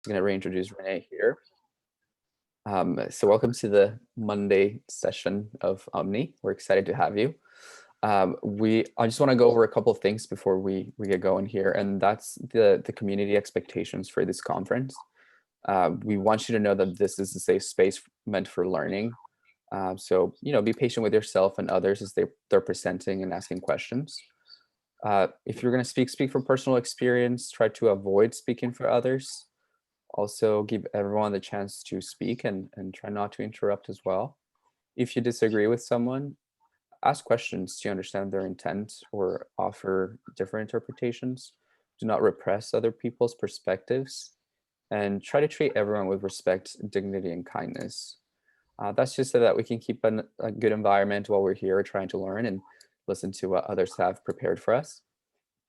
going to reintroduce Renee here. So welcome to the Monday session of OMNI. We're excited to have you. I just want to go over a couple of things before we get going here, and that's the community expectations for this conference. We want you to know that this is a safe space meant for learning. So be patient with yourself and others as they're presenting and asking questions. If you're going to speak from personal experience. Try to avoid speaking for others. Also, give everyone the chance to speak and try not to interrupt as well. If you disagree with someone, ask questions to understand their intent or offer different interpretations. Do not repress other people's perspectives, and try to treat everyone with respect, dignity, and kindness. That's just so that we can keep a good environment while we're here trying to learn and listen to what others have prepared for us.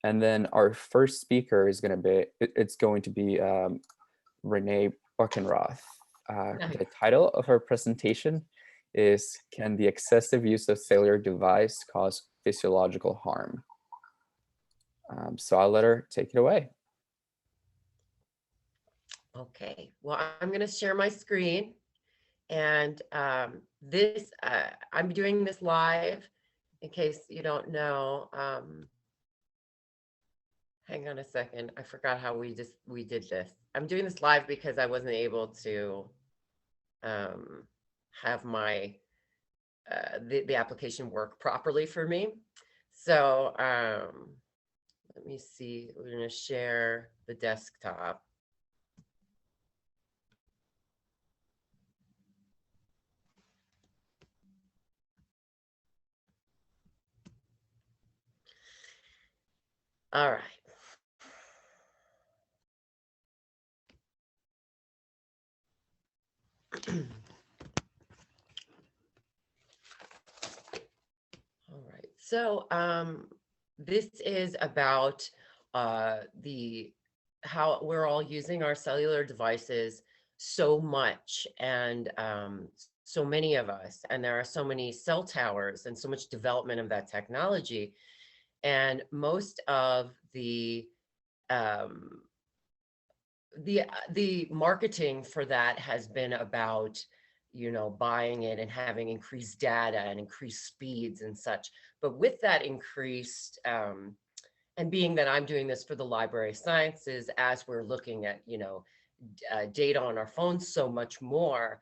And then our first speaker is going to be Renee Buckenroth. The title of her presentation is "Can the excessive use of cellular device cause physiological harm?" So I'll let her take it away. Okay, well, I'm going to share my screen, and I'm doing this live in case you don't know. Hang on a second. I forgot how we did this. I'm doing this live because I wasn't able to have my the application work properly for me. So let me see. We're going to share the desktop. All right. All right. So this is about how we're all using our cellular devices so much, and so many of us, and there are so many cell towers and so much development of that technology, and most of the marketing for that has been about buying it and having increased data and increased speeds and such. But with that increased and being that I'm doing this for the Library of Sciences, as we're looking at data on our phones so much more,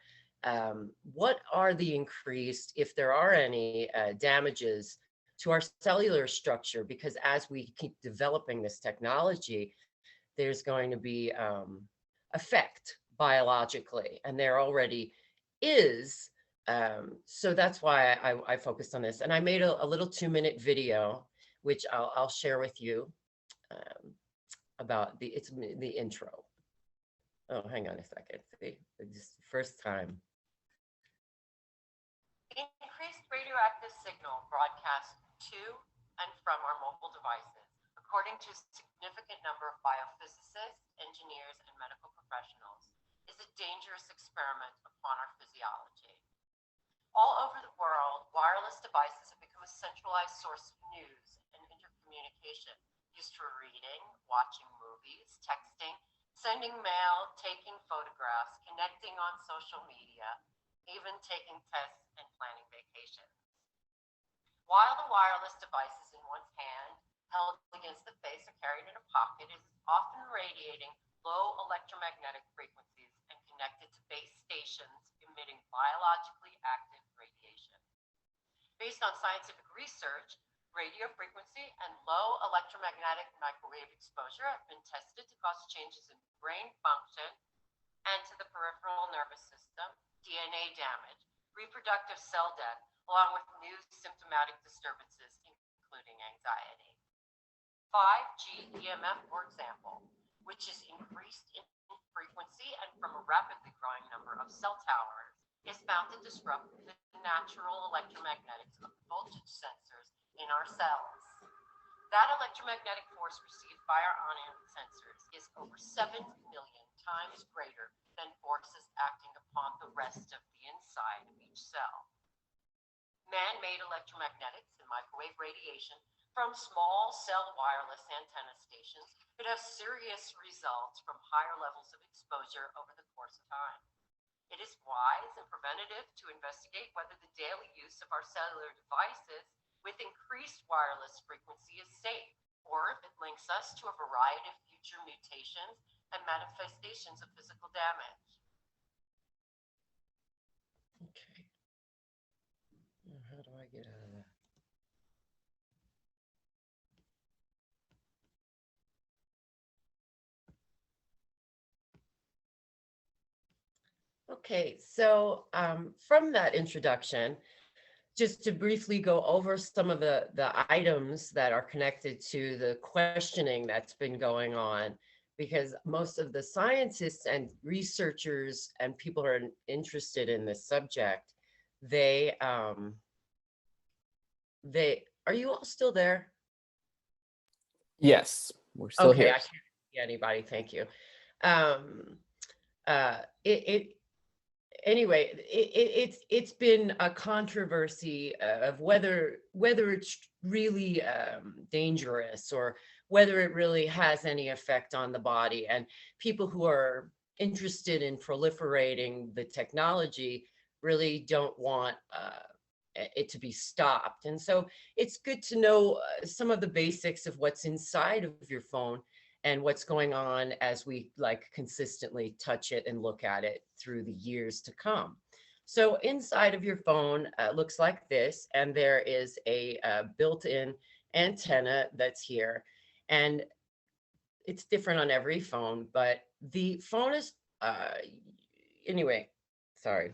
what are the increased, if there are any, damages to our cellular structure? Because as we keep developing this technology, there's going to be effect biologically, and there already is. So that's why I focused on this, and I made a little 2-minute video, which I'll share with you about the intro. Oh, hang on a second. See, just first time. Increased radioactive signal broadcast to and from our mobile devices, according to a significant number of biophysicists, engineers, and medical professionals, is a dangerous experiment upon our physiology. All over the world, wireless devices have become a centralized source of news and intercommunication, used for reading, watching movies, texting, sending mail, taking photographs, connecting on social media, even taking tests and planning vacations. While the wireless device is in one's hand, held against the face or carried in a pocket, is often radiating low electromagnetic frequencies and connected to base stations emitting biologically active radiation. Based on scientific research, radio frequency and low electromagnetic microwave exposure have been tested to cause changes in brain function and to the peripheral nervous system, DNA damage, reproductive cell death, along with new symptomatic disturbances, including anxiety. 5G EMF, for example, which is increased in frequency and from a rapidly growing number of cell towers, is found to disrupt the natural electromagnetics of the voltage sensors in our cells. That electromagnetic force received by our ion sensors is over 7 million times greater than forces acting upon the rest of the inside of each cell. Man-made electromagnetics and microwave radiation from small cell wireless antenna stations could have serious results from higher levels of exposure exposure over the course of time. It is wise and preventative to investigate whether the daily use of our cellular devices with increased wireless frequency is safe, or if it links us to a variety of future mutations and manifestations of physical damage. Okay. Now, how do I get out of that? Okay, so from that introduction, just to briefly go over some of the items that are connected to the questioning that's been going on, because most of the scientists and researchers and people who are interested in this subject, they are you all still there? Yes, we're still Okay, here. I can't see anybody. Thank you. Anyway, it's been a controversy of whether it's really dangerous, or whether it really has any effect on the body. And people who are interested in proliferating the technology really don't want it to be stopped. And so it's good to know some of the basics of what's inside of your phone and what's going on as we consistently touch it and look at it through the years to come. So inside of your phone looks like this, and there is a built-in antenna that's here, and it's different on every phone, but the phone is anyway, sorry.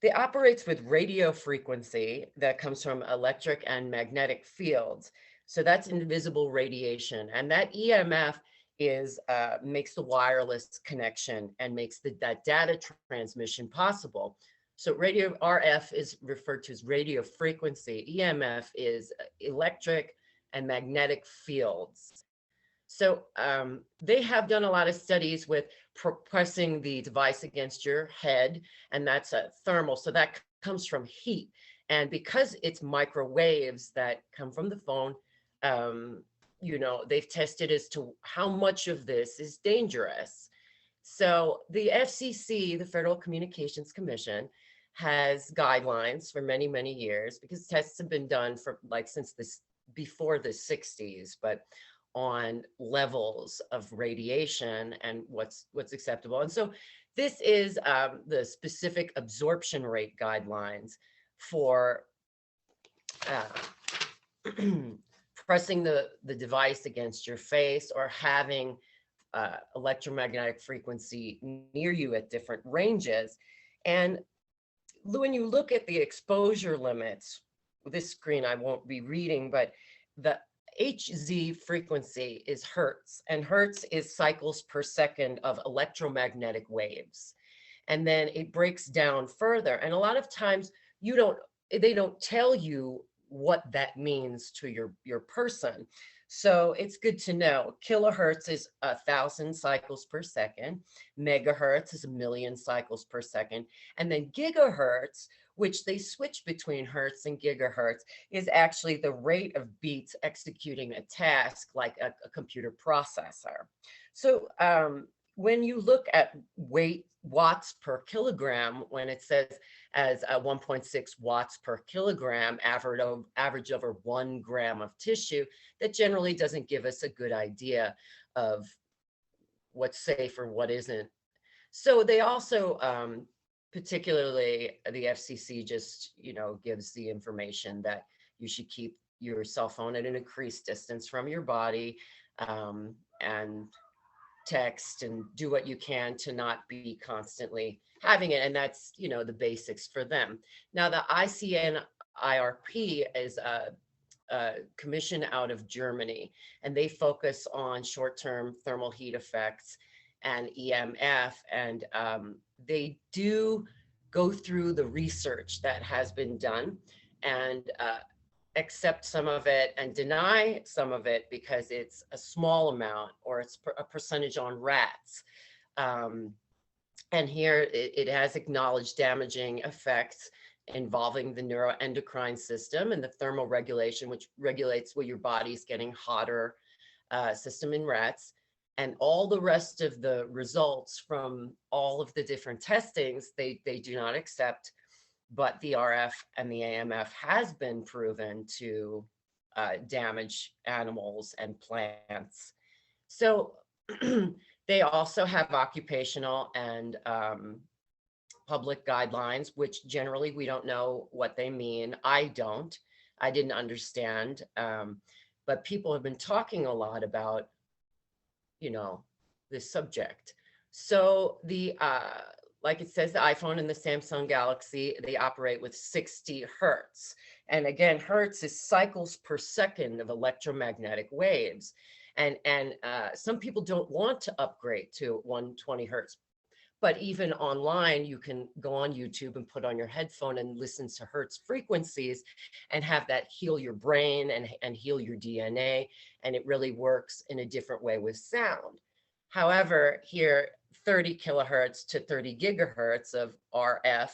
It operates with radio frequency that comes from electric and magnetic fields. So that's invisible radiation. And that EMF is makes the wireless connection and makes that data transmission possible. So radio RF is referred to as radio frequency. EMF is electric and magnetic fields. So they have done a lot of studies with pressing the device against your head, and that's a thermal. So that comes from heat. And because it's microwaves that come from the phone, they've tested as to how much of this is dangerous. So the FCC, the Federal Communications Commission, has guidelines for many, many years, because tests have been done for since before the 60s, but on levels of radiation and what's acceptable. And so this is the specific absorption rate guidelines for pressing the device against your face, or having electromagnetic frequency near you at different ranges. And when you look at the exposure limits, this screen I won't be reading, but the Hz frequency is hertz, and hertz is cycles per second of electromagnetic waves. And then it breaks down further. And a lot of times they don't tell you what that means to your person. So it's good to know. Kilohertz is 1,000 cycles per second. Megahertz is 1,000,000 cycles per second. And then gigahertz, which they switch between hertz and gigahertz, is actually the rate of beats executing a task like a computer processor. So when you look at watts per kilogram, when it says as 1.6 watts per kilogram average over 1 gram of tissue, that generally doesn't give us a good idea of what's safe or what isn't. So they also, particularly the FCC, just gives the information that you should keep your cell phone at an increased distance from your body, and text and do what you can to not be constantly having it. And that's, the basics for them. Now, the ICNIRP is a commission out of Germany, and they focus on short-term thermal heat effects and EMF. And they do go through the research that has been done, and accept some of it and deny some of it because it's a small amount, or it's a percentage on rats. And here it has acknowledged damaging effects involving the neuroendocrine system and the thermal regulation, which regulates where your body's getting hotter, system in rats. And all the rest of the results from all of the different testings, they do not accept, but the RF and the AMF has been proven to damage animals and plants. So they also have occupational and public guidelines, which generally we don't know what they mean. I didn't understand, but people have been talking a lot about, this subject. So like it says, the iPhone and the Samsung Galaxy, they operate with 60 hertz. And again, hertz is cycles per second of electromagnetic waves. And some people don't want to upgrade to 120 hertz. But even online, you can go on YouTube and put on your headphone and listen to hertz frequencies and have that heal your brain and heal your DNA. And it really works in a different way with sound. However, here, 30 kilohertz to 30 gigahertz of RF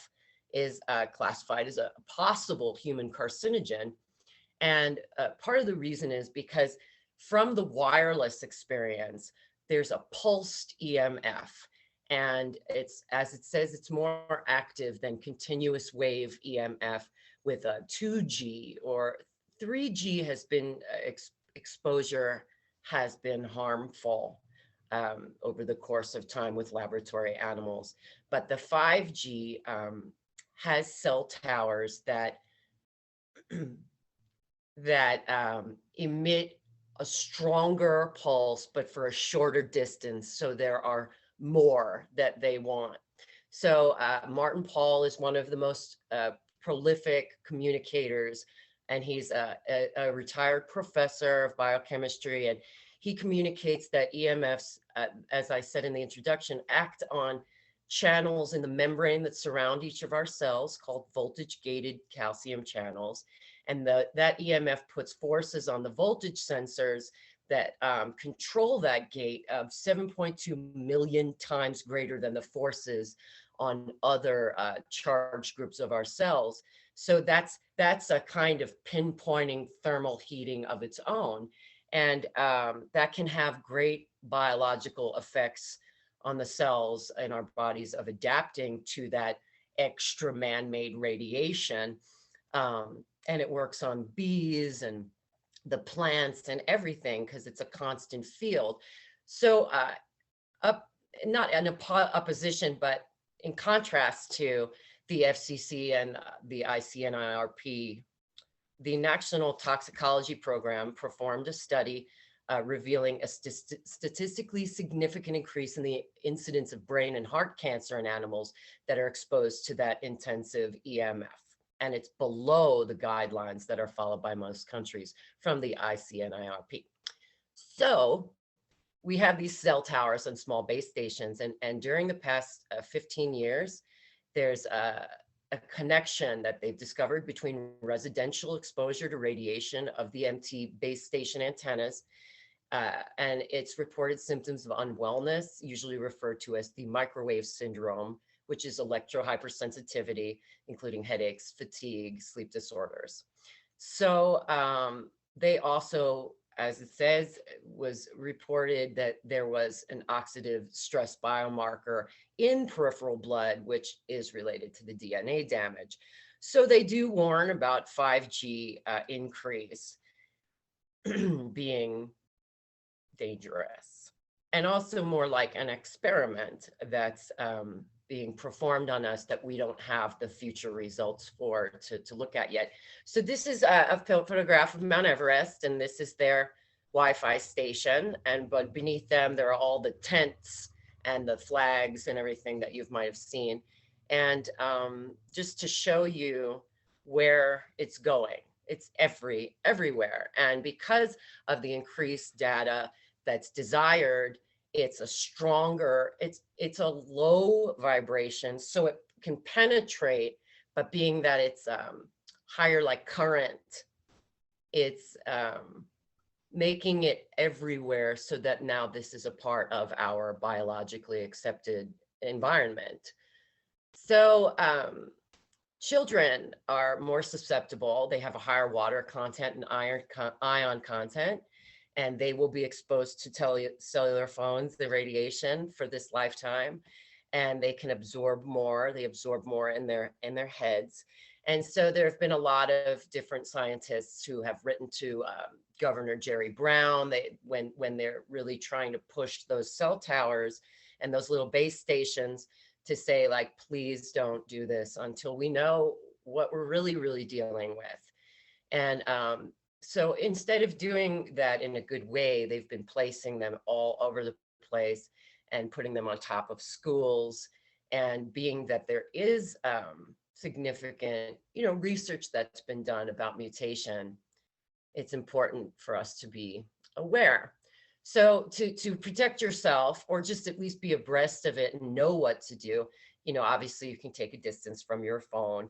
is classified as a possible human carcinogen. And part of the reason is because from the wireless experience, there's a pulsed EMF. And it's, as it says, it's more active than continuous wave EMF with a 2G or 3G has been, exposure has been harmful over the course of time with laboratory animals. But the 5G has cell towers that emit a stronger pulse, but for a shorter distance. So there are more that they want. So Martin Pall is one of the most prolific communicators, and he's a retired professor of biochemistry, and he communicates that EMFs, as I said in the introduction, act on channels in the membrane that surround each of our cells called voltage-gated calcium channels. And that EMF puts forces on the voltage sensors that control that gate of 7.2 million times greater than the forces on other charge groups of our cells. So that's a kind of pinpointing thermal heating of its own. And that can have great biological effects on the cells in our bodies of adapting to that extra man-made radiation. And it works on bees and the plants and everything because it's a constant field. So not in opposition, but in contrast to the FCC and the ICNIRP, the National Toxicology Program performed a study revealing a statistically significant increase in the incidence of brain and heart cancer in animals that are exposed to that intensive EMF. And it's below the guidelines that are followed by most countries from the ICNIRP. So we have these cell towers on small base stations, and during the past 15 years, there's a connection that they've discovered between residential exposure to radiation of the MT base station antennas and its reported symptoms of unwellness, usually referred to as the microwave syndrome, which is electrohypersensitivity, including headaches, fatigue, sleep disorders. So they also, as it says, was reported that there was an oxidative stress biomarker in peripheral blood, which is related to the DNA damage. So they do warn about 5G increase being dangerous, and also more like an experiment that's being performed on us that we don't have the future results for to look at yet. So this is a photograph of Mount Everest, and this is their Wi-Fi station. But beneath them, there are all the tents and the flags and everything that you might have seen. And just to show you where it's going, it's everywhere. And because of the increased data that's desired, it's a stronger, it's a low vibration, so it can penetrate, but being that it's higher like current, it's making it everywhere, so that now this is a part of our biologically accepted environment. So children are more susceptible. They have a higher water content and ion content. and they will be exposed to cellular phones, the radiation for this lifetime, and they can absorb more. They absorb more in their heads. And so there have been a lot of different scientists who have written to Governor Jerry Brown. When they're really trying to push those cell towers and those little base stations to say, like, please don't do this until we know what we're really dealing with. And so instead of doing that in a good way, they've been placing them all over the place and putting them on top of schools. And being that there is significant, research that's been done about mutation, it's important for us to be aware. So to protect yourself, or just at least be abreast of it and know what to do, obviously you can take a distance from your phone.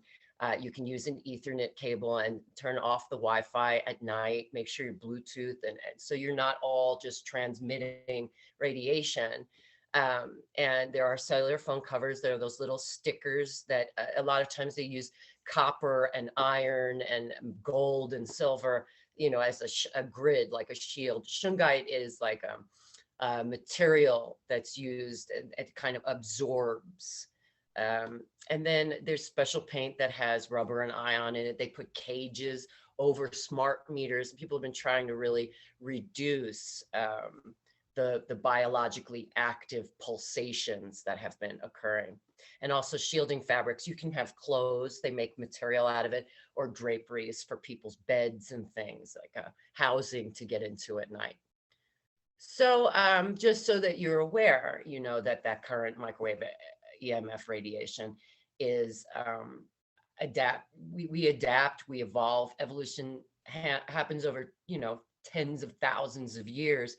You can use an Ethernet cable and turn off the Wi-Fi at night. Make sure you're Bluetooth, and so you're not all just transmitting radiation. And there are cellular phone covers. There are those little stickers that a lot of times they use copper and iron and gold and silver, as a grid, like a shield. Shungite is like a material that's used and it kind of absorbs. And then there's special paint that has rubber and ion in it. They put cages over smart meters. People have been trying to really reduce the biologically active pulsations that have been occurring. And also shielding fabrics. You can have clothes, they make material out of it, or draperies for people's beds and things, like a housing to get into at night. So just so that you're aware, that current microwave EMF radiation is we adapt, we evolve. Evolution happens over, tens of thousands of years.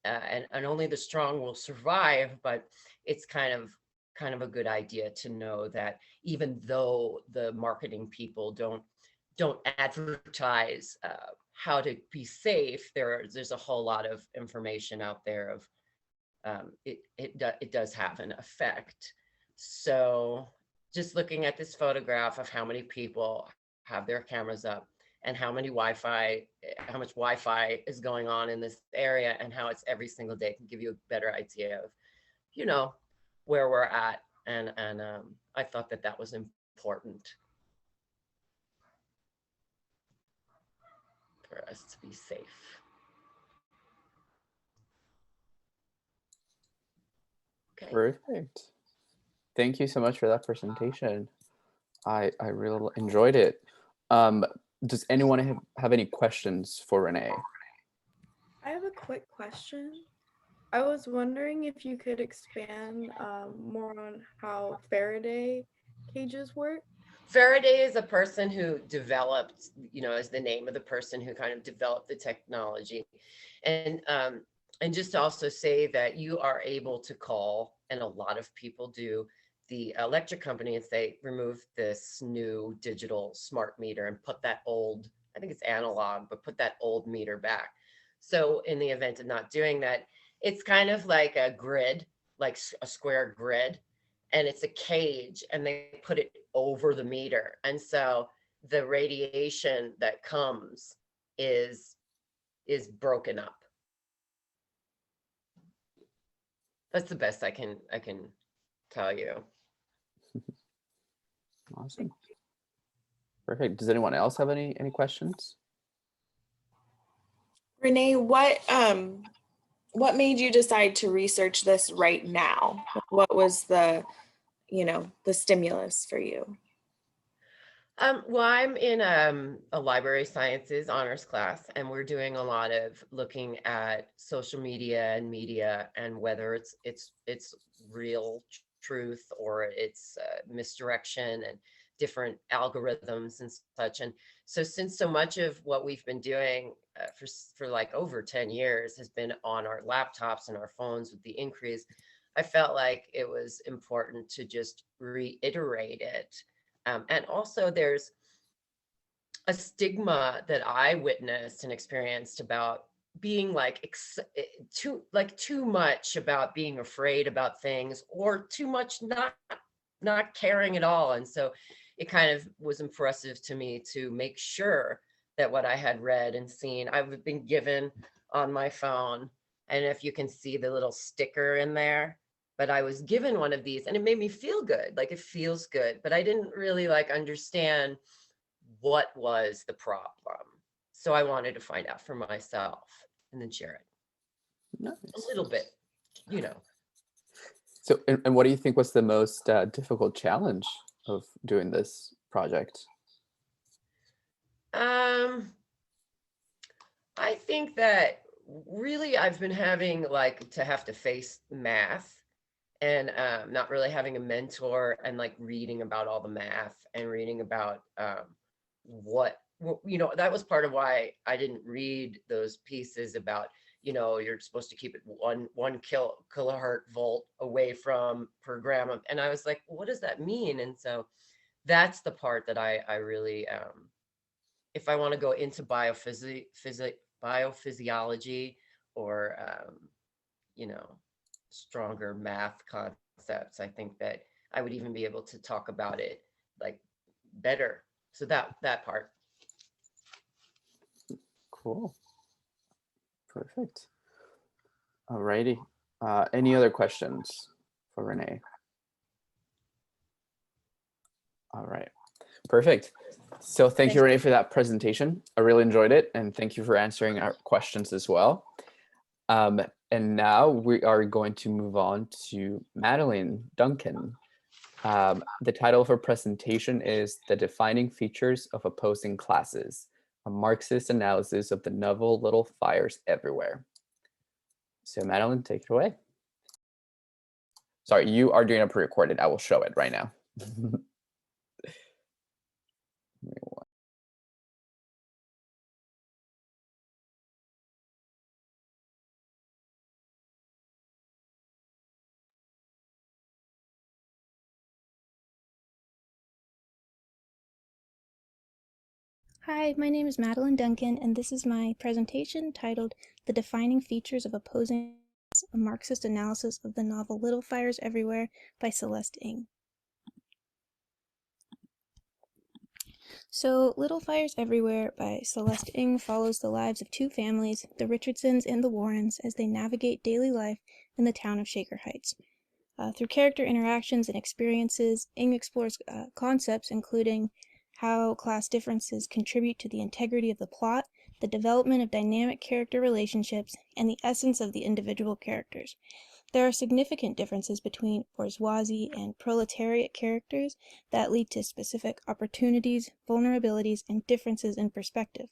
And only the strong will survive, but it's kind of a good idea to know that even though the marketing people don't advertise how to be safe, there's a whole lot of information out there of it does have an effect. So just looking at this photograph of how many people have their cameras up, and how much Wi-Fi is going on in this area, and how it's every single day, can give you a better idea of, where we're at. And I thought that was important for us to be safe. Okay. Perfect. Thank you so much for that presentation. I really enjoyed it. Does anyone have any questions for Renee? I have a quick question. I was wondering if you could expand more on how Faraday cages work. Faraday is a person who developed, is the name of the person who kind of developed the technology. And just to also say that you are able to call, and a lot of people do, the electric company and say, remove this new digital smart meter and put that old, I think it's analog, but put that old meter back. So in the event of not doing that, it's kind of like a grid, like a square grid, and it's a cage, and they put it over the meter. And so the radiation that comes is broken up. That's the best I can tell you. Awesome. Perfect. Does anyone else have any questions? Renee, what made you decide to research this right now? What was the stimulus for you? Well, I'm in a library sciences honors class, and we're doing a lot of looking at social media and media, and whether it's real truth or it's misdirection and different algorithms and such. And so since so much of what we've been doing for like over 10 years has been on our laptops and our phones with the increase, I felt like it was important to just reiterate it. And also there's a stigma that I witnessed and experienced about being too much about being afraid about things, or too much not caring at all. And so it kind of was impressive to me to make sure that what I had read and seen, I've been given on my phone. And if you can see the little sticker in there, but I was given one of these and it made me feel good. Like it feels good, but I didn't really like understand what was the problem. So I wanted to find out for myself and then share it Nice. a little bit, you know. So, and what do you think was the most difficult challenge of doing this project? I think that really I've been having like to have to face math and not really having a mentor and like reading about all the math and reading about you know, that was part of why I didn't read those pieces about, you know, you're supposed to keep it one kilohertz volt away from per gram of, and I was like, what does that mean? And so that's the part that I really if I want to go into biophysiology or you know, stronger math concepts, I think that I would even be able to talk about it like better. So that part. Cool. Perfect. Alrighty. Any other questions for Renee? All right. Perfect. So thank you, Renee, for that presentation. I really enjoyed it, and thank you for answering our questions as well. And now we are going to move on to Madeline Duncan. The title of her presentation is The Defining Features of Opposing Classes, a Marxist analysis of the novel Little Fires Everywhere. So Madeline, take it away. Sorry, you are doing a pre-recorded. I will show it right now. Hi, my name is Madeline Duncan, and this is my presentation titled The Defining Features of Opposing Classes, a Marxist Analysis of the Novel Little Fires Everywhere by Celeste Ng. So, Little Fires Everywhere by Celeste Ng follows the lives of two families, the Richardsons and the Warrens, as they navigate daily life in the town of Shaker Heights. Through character interactions and experiences, Ng explores concepts including how class differences contribute to the integrity of the plot, the development of dynamic character relationships, and the essence of the individual characters. There are significant differences between bourgeoisie and proletariat characters that lead to specific opportunities, vulnerabilities, and differences in perspective.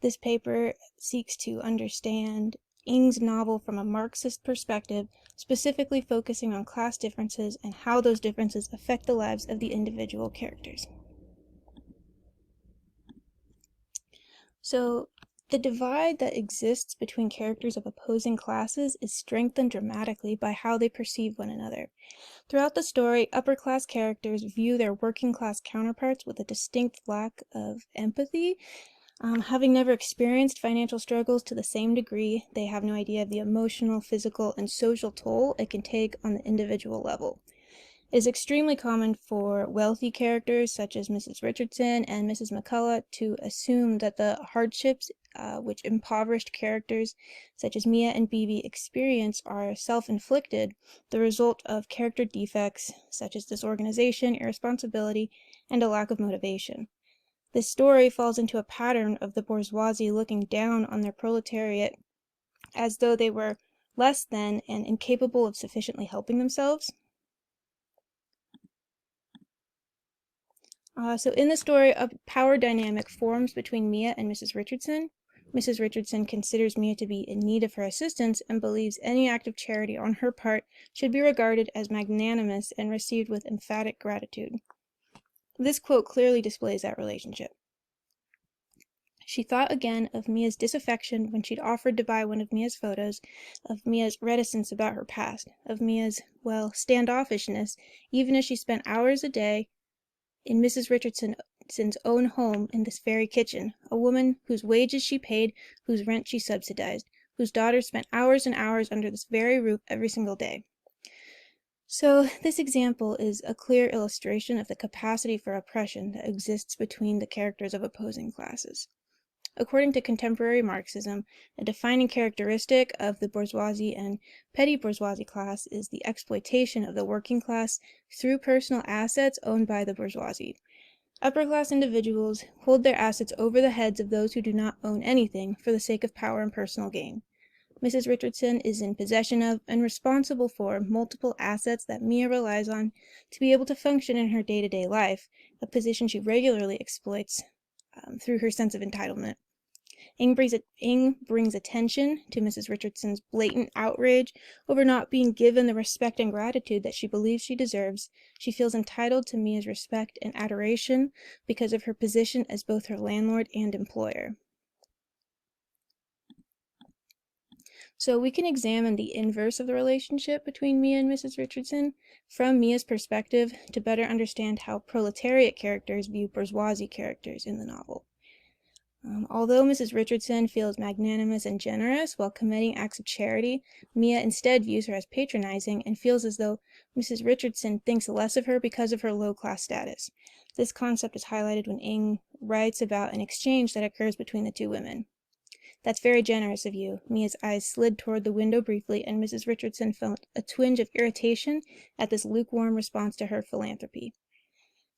This paper seeks to understand Ng's novel from a Marxist perspective, specifically focusing on class differences and how those differences affect the lives of the individual characters. So, the divide that exists between characters of opposing classes is strengthened dramatically by how they perceive one another. Throughout the story, upper-class characters view their working-class counterparts with a distinct lack of empathy. Having never experienced financial struggles to the same degree, they have no idea of the emotional, physical, and social toll it can take on the individual level. It is extremely common for wealthy characters such as Mrs. Richardson and Mrs. McCullough to assume that the hardships which impoverished characters such as Mia and Bibi experience are self-inflicted, the result of character defects such as disorganization, irresponsibility, and a lack of motivation. This story falls into a pattern of the bourgeoisie looking down on their proletariat as though they were less than and incapable of sufficiently helping themselves. So in the story, a power dynamic forms between Mia and Mrs. Richardson. Mrs. Richardson considers Mia to be in need of her assistance and believes any act of charity on her part should be regarded as magnanimous and received with emphatic gratitude. This quote clearly displays that relationship. She thought again of Mia's disaffection when she'd offered to buy one of Mia's photos, of Mia's reticence about her past, of Mia's, well, standoffishness, even as she spent hours a day in Mrs. Richardson's own home in this very kitchen, a woman whose wages she paid, whose rent she subsidized, whose daughters spent hours and hours under this very roof every single day. So this example is a clear illustration of the capacity for oppression that exists between the characters of opposing classes. According to contemporary Marxism, a defining characteristic of the bourgeoisie and petty bourgeoisie class is the exploitation of the working class through personal assets owned by the bourgeoisie. Upper-class individuals hold their assets over the heads of those who do not own anything for the sake of power and personal gain. Mrs. Richardson is in possession of and responsible for multiple assets that Mia relies on to be able to function in her day-to-day life, a position she regularly exploits through her sense of entitlement. Ing brings attention to Mrs. Richardson's blatant outrage over not being given the respect and gratitude that she believes she deserves. She feels entitled to Mia's respect and adoration because of her position as both her landlord and employer. So we can examine the inverse of the relationship between Mia and Mrs. Richardson from Mia's perspective to better understand how proletariat characters view bourgeoisie characters in the novel. Although Mrs. Richardson feels magnanimous and generous while committing acts of charity, Mia instead views her as patronizing and feels as though Mrs. Richardson thinks less of her because of her low-class status. This concept is highlighted when Ing writes about an exchange that occurs between the two women. "That's very generous of you." Mia's eyes slid toward the window briefly, and Mrs. Richardson felt a twinge of irritation at this lukewarm response to her philanthropy.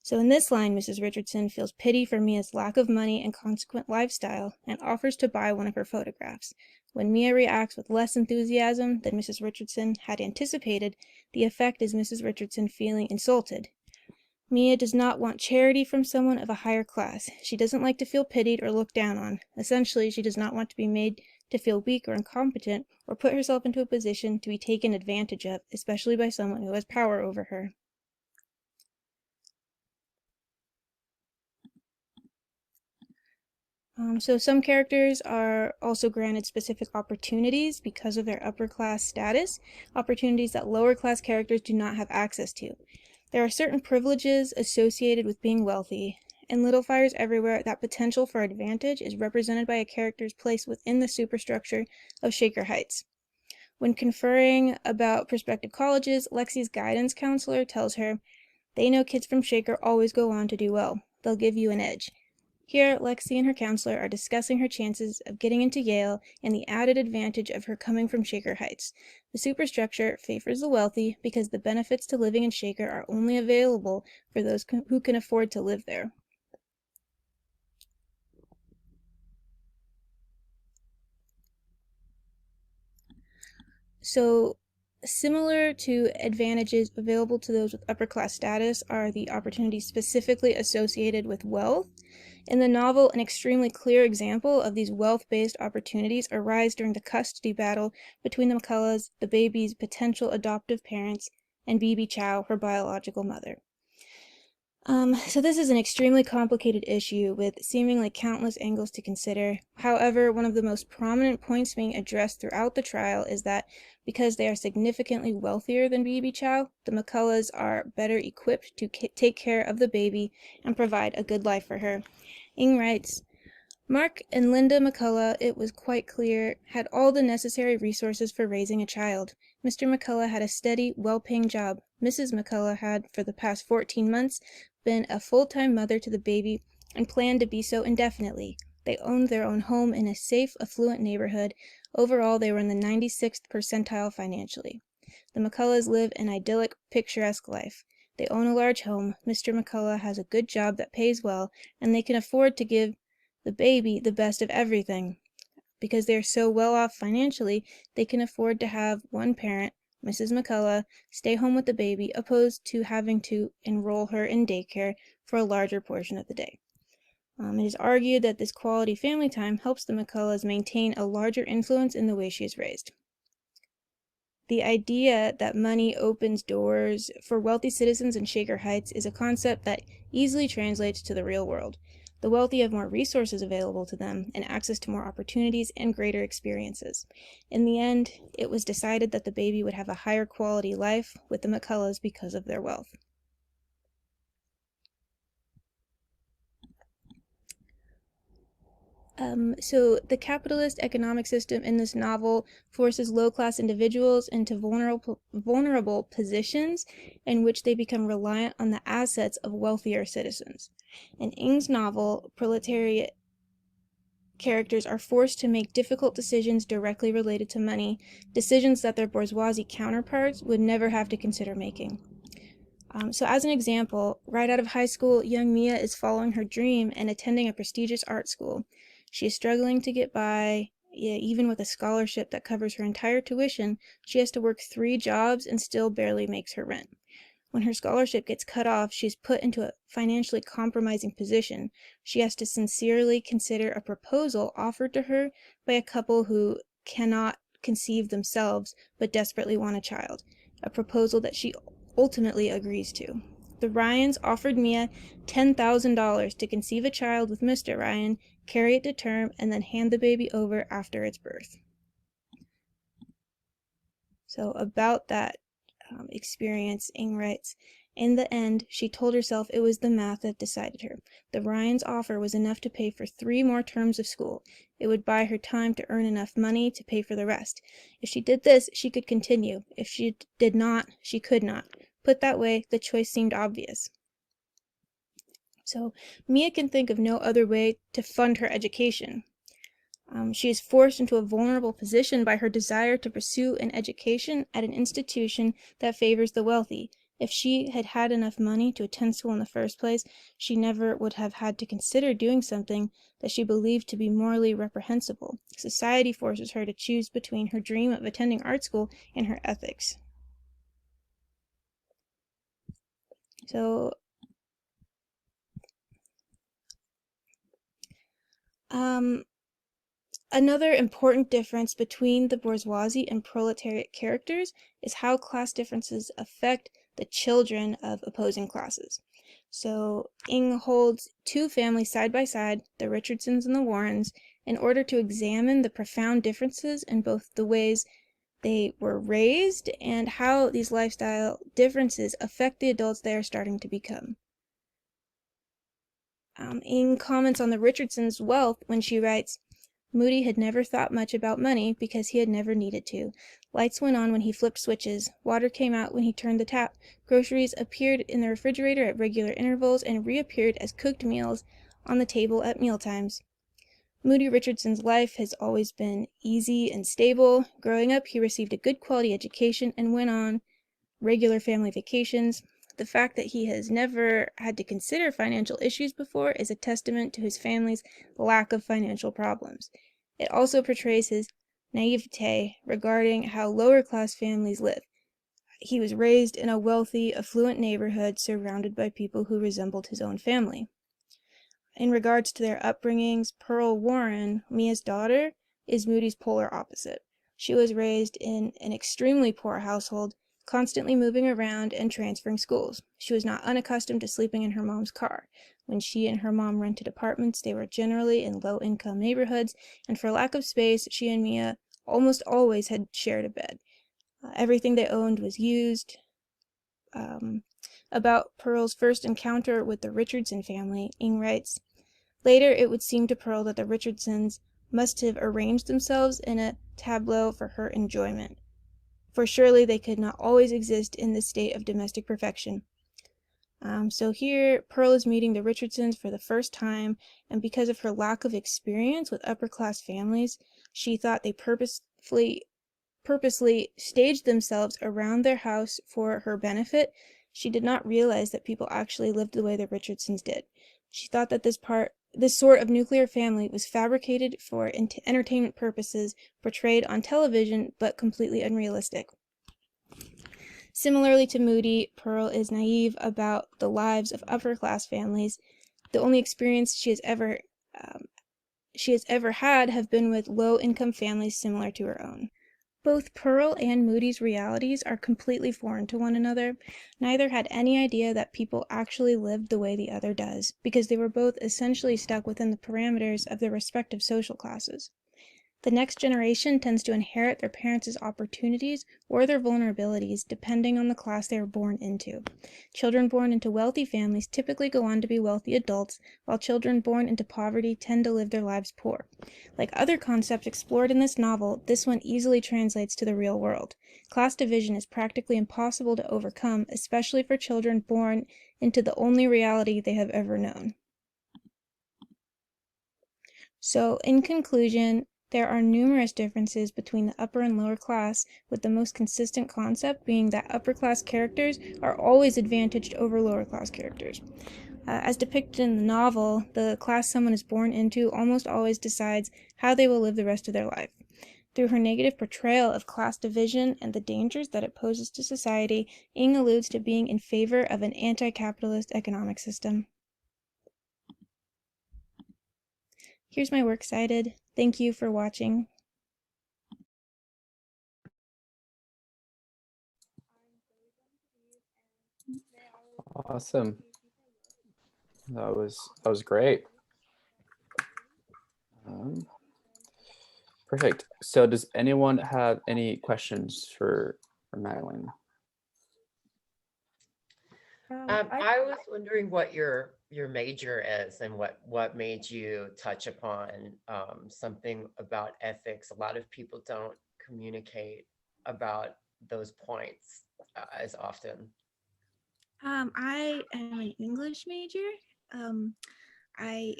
So in this line, Mrs. Richardson feels pity for Mia's lack of money and consequent lifestyle and offers to buy one of her photographs. When Mia reacts with less enthusiasm than Mrs. Richardson had anticipated, the effect is Mrs. Richardson feeling insulted. Mia does not want charity from someone of a higher class. She doesn't like to feel pitied or looked down on. Essentially, she does not want to be made to feel weak or incompetent or put herself into a position to be taken advantage of, especially by someone who has power over her. So some characters are also granted specific opportunities because of their upper class status, opportunities that lower class characters do not have access to. There are certain privileges associated with being wealthy. In Little Fires Everywhere, that potential for advantage is represented by a character's place within the superstructure of Shaker Heights. When conferring about prospective colleges, Lexi's guidance counselor tells her, "They know kids from Shaker always go on to do well. They'll give you an edge." Here, Lexi and her counselor are discussing her chances of getting into Yale and the added advantage of her coming from Shaker Heights. The superstructure favors the wealthy because the benefits to living in Shaker are only available for those who can afford to live there. So, similar to advantages available to those with upper class status are the opportunities specifically associated with wealth. In the novel, an extremely clear example of these wealth-based opportunities arise during the custody battle between the McCulloughs, the baby's potential adoptive parents, and Bibi Chow, her biological mother. So this is an extremely complicated issue with seemingly countless angles to consider. However, one of the most prominent points being addressed throughout the trial is that because they are significantly wealthier than Bibi Chow, the McCulloughs are better equipped to take care of the baby and provide a good life for her. Ing writes, "Mark and Linda McCullough, it was quite clear, had all the necessary resources for raising a child. Mr. McCullough had a steady, well-paying job. Mrs. McCullough had, for the past 14 months, been a full-time mother to the baby and planned to be so indefinitely. They owned their own home in a safe, affluent neighborhood. Overall, they were in the 96th percentile financially. The McCulloughs live an idyllic, picturesque life. They own a large home. Mr. McCullough has a good job that pays well, and they can afford to give the baby the best of everything. Because they are so well off financially, they can afford to have one parent, Mrs. McCullough, stay home with the baby, opposed to having to enroll her in daycare for a larger portion of the day. It is argued that this quality family time helps the McCulloughs maintain a larger influence in the way she is raised." The idea that money opens doors for wealthy citizens in Shaker Heights is a concept that easily translates to the real world. The wealthy have more resources available to them and access to more opportunities and greater experiences. In the end, it was decided that the baby would have a higher quality life with the McCulloughs because of their wealth. So the capitalist economic system in this novel forces low-class individuals into vulnerable positions in which they become reliant on the assets of wealthier citizens. In Ing's novel, characters are forced to make difficult decisions directly related to money, decisions that their bourgeoisie counterparts would never have to consider making. So as an example, right out of high school, young Mia is following her dream and attending a prestigious art school. She is struggling to get by. Even with a scholarship that covers her entire tuition, she has to work 3 jobs and still barely makes her rent. When her scholarship gets cut off, she is put into a financially compromising position. She has to sincerely consider a proposal offered to her by a couple who cannot conceive themselves but desperately want a child, a proposal that she ultimately agrees to. The Ryans offered Mia $10,000 to conceive a child with Mr. Ryan, carry it to term, and then hand the baby over after its birth. So about that experience, Ing writes, "In the end, she told herself it was the math that decided her. The Ryans' offer was enough to pay for 3 more terms of school. It would buy her time to earn enough money to pay for the rest. If she did this, she could continue. If she did not, she could not. Put that way, the choice seemed obvious." So Mia can think of no other way to fund her education. She is forced into a vulnerable position by her desire to pursue an education at an institution that favors the wealthy. If she had had enough money to attend school in the first place, she never would have had to consider doing something that she believed to be morally reprehensible. Society forces her to choose between her dream of attending art school and her ethics. So, another important difference between the bourgeoisie and proletariat characters is how class differences affect the children of opposing classes. So Ing holds 2 families side by side, the Richardsons and the Warrens, in order to examine the profound differences in both the ways they were raised and how these lifestyle differences affect the adults they are starting to become. Ing comments on the Richardsons' wealth when she writes, "Moody had never thought much about money because he had never needed to. Lights went on when he flipped switches. Water came out when he turned the tap. Groceries appeared in the refrigerator at regular intervals and reappeared as cooked meals on the table at mealtimes. Moody Richardson's life has always been easy and stable. Growing up, he received a good quality education and went on regular family vacations. The fact that he has never had to consider financial issues before is a testament to his family's lack of financial problems. It also portrays his naivete regarding how lower-class families live. He was raised in a wealthy, affluent neighborhood surrounded by people who resembled his own family." In regards to their upbringings, Pearl Warren, Mia's daughter, is Moody's polar opposite. She was raised in an extremely poor household, constantly moving around and transferring schools. She was not unaccustomed to sleeping in her mom's car. When she and her mom rented apartments, they were generally in low-income neighborhoods, and for lack of space, she and Mia almost always had shared a bed. Everything they owned was used. About Pearl's first encounter with the Richardson family, Ing writes, "Later it would seem to Pearl that the Richardsons must have arranged themselves in a tableau for her enjoyment, for surely they could not always exist in this state of domestic perfection." So here, Pearl is meeting the Richardsons for the first time, and because of her lack of experience with upper-class families, she thought they purposely staged themselves around their house for her benefit. She did not realize that people actually lived the way the Richardsons did. She thought that this sort of nuclear family was fabricated for entertainment purposes, portrayed on television, but completely unrealistic. Similarly to Moody, Pearl is naive about the lives of upper-class families. The only experience she has ever had have been with low-income families similar to her own. Both Pearl and Moody's realities are completely foreign to one another. Neither had any idea that people actually lived the way the other does, because they were both essentially stuck within the parameters of their respective social classes. The next generation tends to inherit their parents' opportunities or their vulnerabilities depending on the class they were born into. Children born into wealthy families typically go on to be wealthy adults, while children born into poverty tend to live their lives poor. Like other concepts explored in this novel, this one easily translates to the real world. Class division is practically impossible to overcome, especially for children born into the only reality they have ever known. So, in conclusion, there are numerous differences between the upper and lower class, with the most consistent concept being that upper class characters are always advantaged over lower class characters. As depicted in the novel, the class someone is born into almost always decides how they will live the rest of their life. Through her negative portrayal of class division and the dangers that it poses to society, Ing alludes to being in favor of an anti-capitalist economic system. Here's my works cited. Thank you for watching. Awesome. That was great. Perfect. So does anyone have any questions for Madeline? I was wondering what your major is and what made you touch upon something about ethics. A lot of people don't communicate about those points as often. I am an English major. I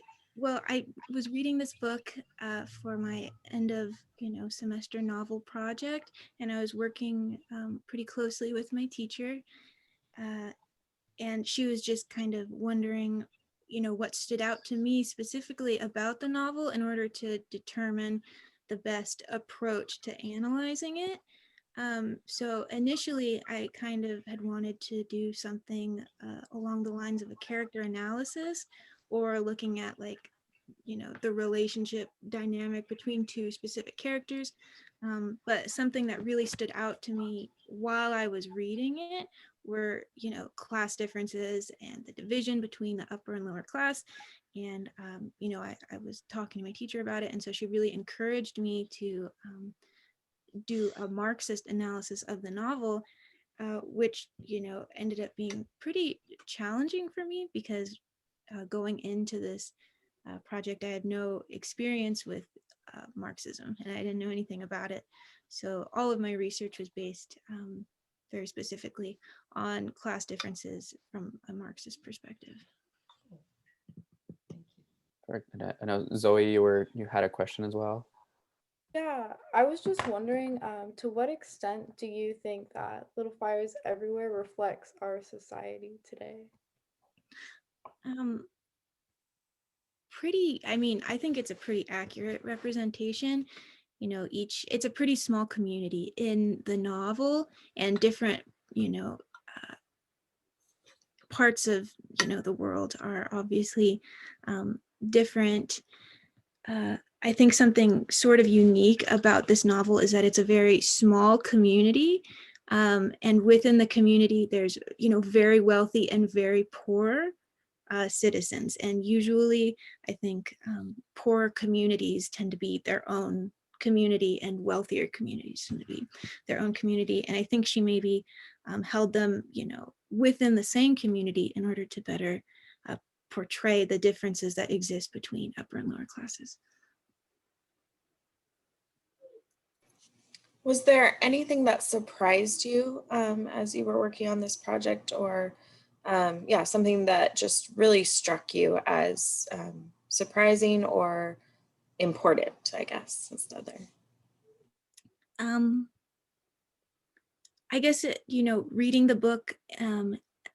was reading this book for my end of semester novel project, and I was working pretty closely with my teacher, and she was just kind of wondering, what stood out to me specifically about the novel in order to determine the best approach to analyzing it. So initially, I kind of had wanted to do something along the lines of a character analysis, or looking at the relationship dynamic between two specific characters. But something that really stood out to me while I was reading it were, class differences and the division between the upper and lower class. And, I was talking to my teacher about it. And so she really encouraged me to do a Marxist analysis of the novel, which ended up being pretty challenging for me because going into this project, I had no experience with Marxism, and I didn't know anything about it. So all of my research was based very specifically on class differences from a Marxist perspective. Perfect. And I know Zoe, you had a question as well. Yeah, I was just wondering, to what extent do you think that Little Fires Everywhere reflects our society today? I think it's a pretty accurate representation. It's a pretty small community in the novel, and different, parts of, the world are obviously different. I think something sort of unique about this novel is that it's a very small community. And within the community, there's, very wealthy and very poor citizens. And usually, I think poor communities tend to be their own community, and wealthier communities tend to be their own community. And I think she maybe held them, within the same community in order to better portray the differences that exist between upper and lower classes. Was there anything that surprised you as you were working on this project, or something that just really struck you as surprising or important, I guess, is the other? I guess reading the book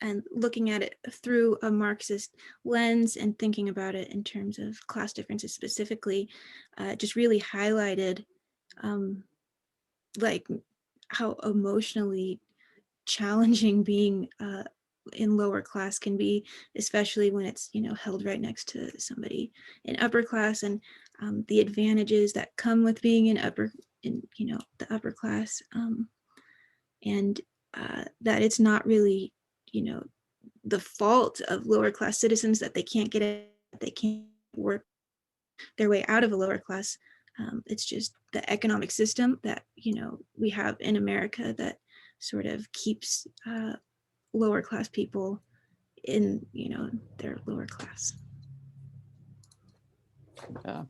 and looking at it through a Marxist lens and thinking about it in terms of class differences specifically, just really highlighted how emotionally challenging being in lower class can be, especially when it's held right next to somebody in upper class, and the advantages that come with being the upper class, and that it's not really the fault of lower class citizens that they can't work their way out of a lower class. It's just the economic system that we have in America that sort of keeps lower class people in their lower class. Yeah,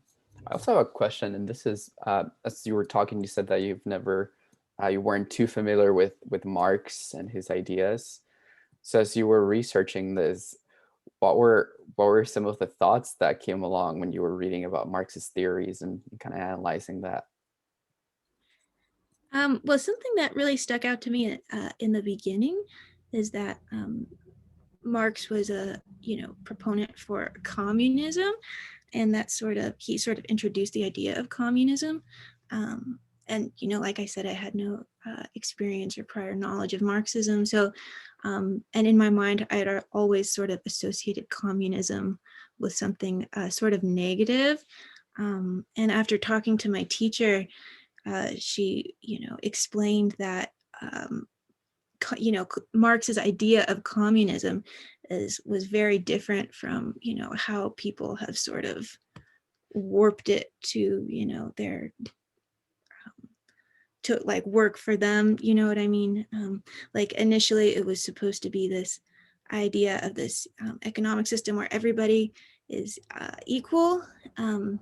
I also have a question, and this is as you were talking, you said that you weren't too familiar with Marx and his ideas. So as you were researching this, what were what were some of the thoughts that came along when you were reading about Marxist theories and kind of analyzing that? Well, something that really stuck out to me in the beginning is that Marx was a proponent for communism, and that he sort of introduced the idea of communism. And like I said, I had no experience or prior knowledge of Marxism. So, and in my mind, I had always sort of associated communism with something sort of negative. And after talking to my teacher, she, explained that, Marx's idea of communism was very different from, how people have sort of warped it to, their to like work for them, you know what I mean? Like initially it was supposed to be this idea of this economic system where everybody is equal, and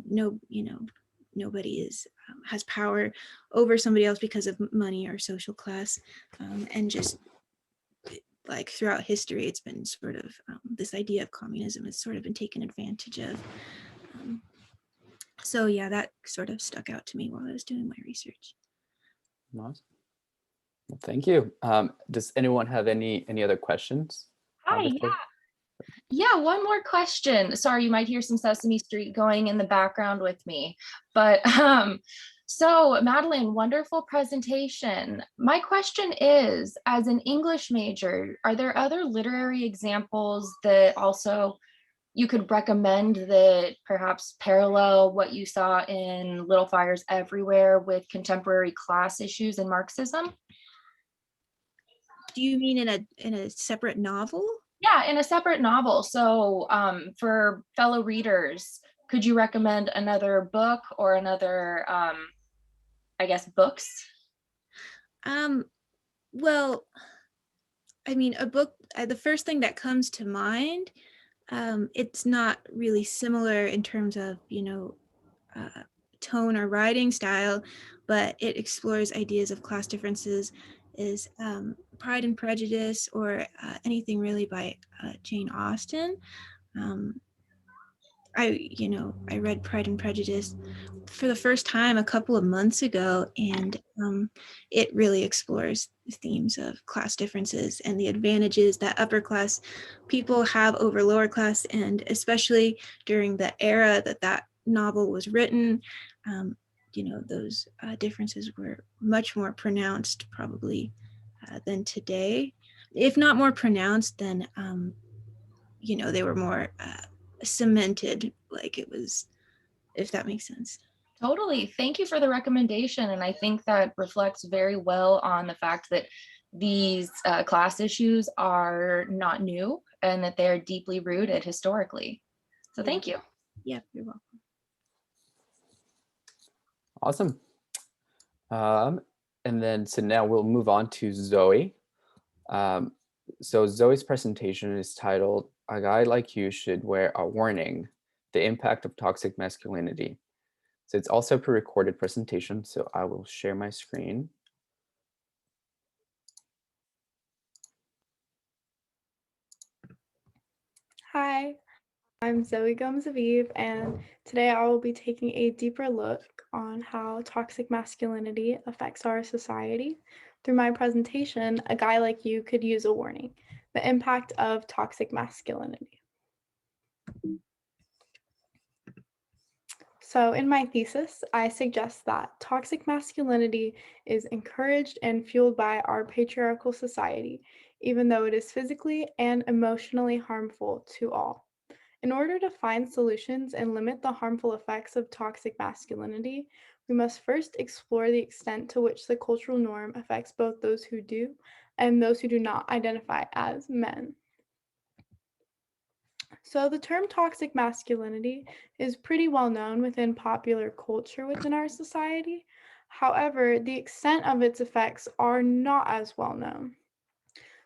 nobody has power over somebody else because of money or social class, and just like throughout history, it's been sort of this idea of communism has sort of been taken advantage of. So yeah, that sort of stuck out to me while I was doing my research. Awesome. Well, thank you. Does anyone have any other questions? Hi, yeah, one more question. Sorry, you might hear some Sesame Street going in the background with me, but so Madeline, wonderful presentation. My question is, as an English major, are there other literary examples that also you could recommend that perhaps parallel what you saw in Little Fires Everywhere with contemporary class issues in Marxism? Do you mean in a separate novel? Yeah, in a separate novel. So for fellow readers, could you recommend another book or another, I guess, books? Well, I mean, a book, the first thing that comes to mind, it's not really similar in terms of, tone or writing style, but it explores ideas of class differences, is Pride and Prejudice, or anything really by Jane Austen. I read Pride and Prejudice for the first time a couple of months ago, and it really explores themes of class differences and the advantages that upper class people have over lower class, and especially during the era that novel was written, those differences were much more pronounced probably than today. If not more pronounced, then they were more cemented, like it was, if that makes sense. Totally. Thank you for the recommendation. And I think that reflects very well on the fact that these class issues are not new and that they're deeply rooted historically. So thank you. Yeah, you're welcome. Awesome. And then, so now we'll move on to Zoe. So Zoe's presentation is titled, "A Guy Like You Should Wear a Warning, The Impact of Toxic Masculinity." So it's also a pre-recorded presentation, so I will share my screen. Hi, I'm Zoe Gomes-Aviv, and today I will be taking a deeper look on how toxic masculinity affects our society. Through my presentation, A Guy Like You Could Use a Warning, the impact of toxic masculinity. So in my thesis, I suggest that toxic masculinity is encouraged and fueled by our patriarchal society, even though it is physically and emotionally harmful to all. In order to find solutions and limit the harmful effects of toxic masculinity, we must first explore the extent to which the cultural norm affects both those who do and those who do not identify as men. So the term toxic masculinity is pretty well known within popular culture within our society. However, the extent of its effects are not as well known.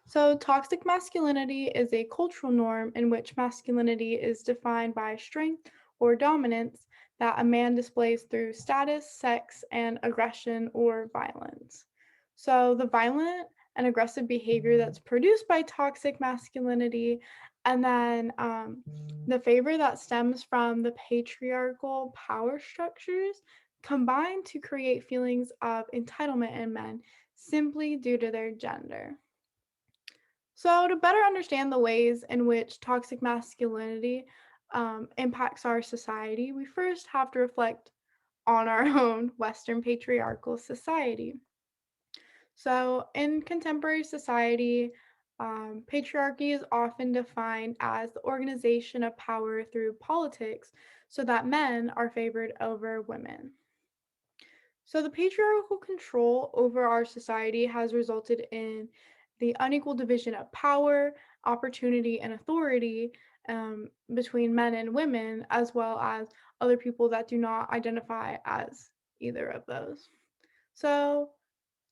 So toxic masculinity is a cultural norm in which masculinity is defined by strength or dominance that a man displays through status, sex, and aggression or violence. So the violent and aggressive behavior that's produced by toxic masculinity, and then the favor that stems from the patriarchal power structures combine to create feelings of entitlement in men simply due to their gender. So, to better understand the ways in which toxic masculinity impacts our society, we first have to reflect on our own Western patriarchal society. So, in contemporary society, patriarchy is often defined as the organization of power through politics so that men are favored over women. So, the patriarchal control over our society has resulted in the unequal division of power, opportunity, and authority between men and women, as well as other people that do not identify as either of those. So,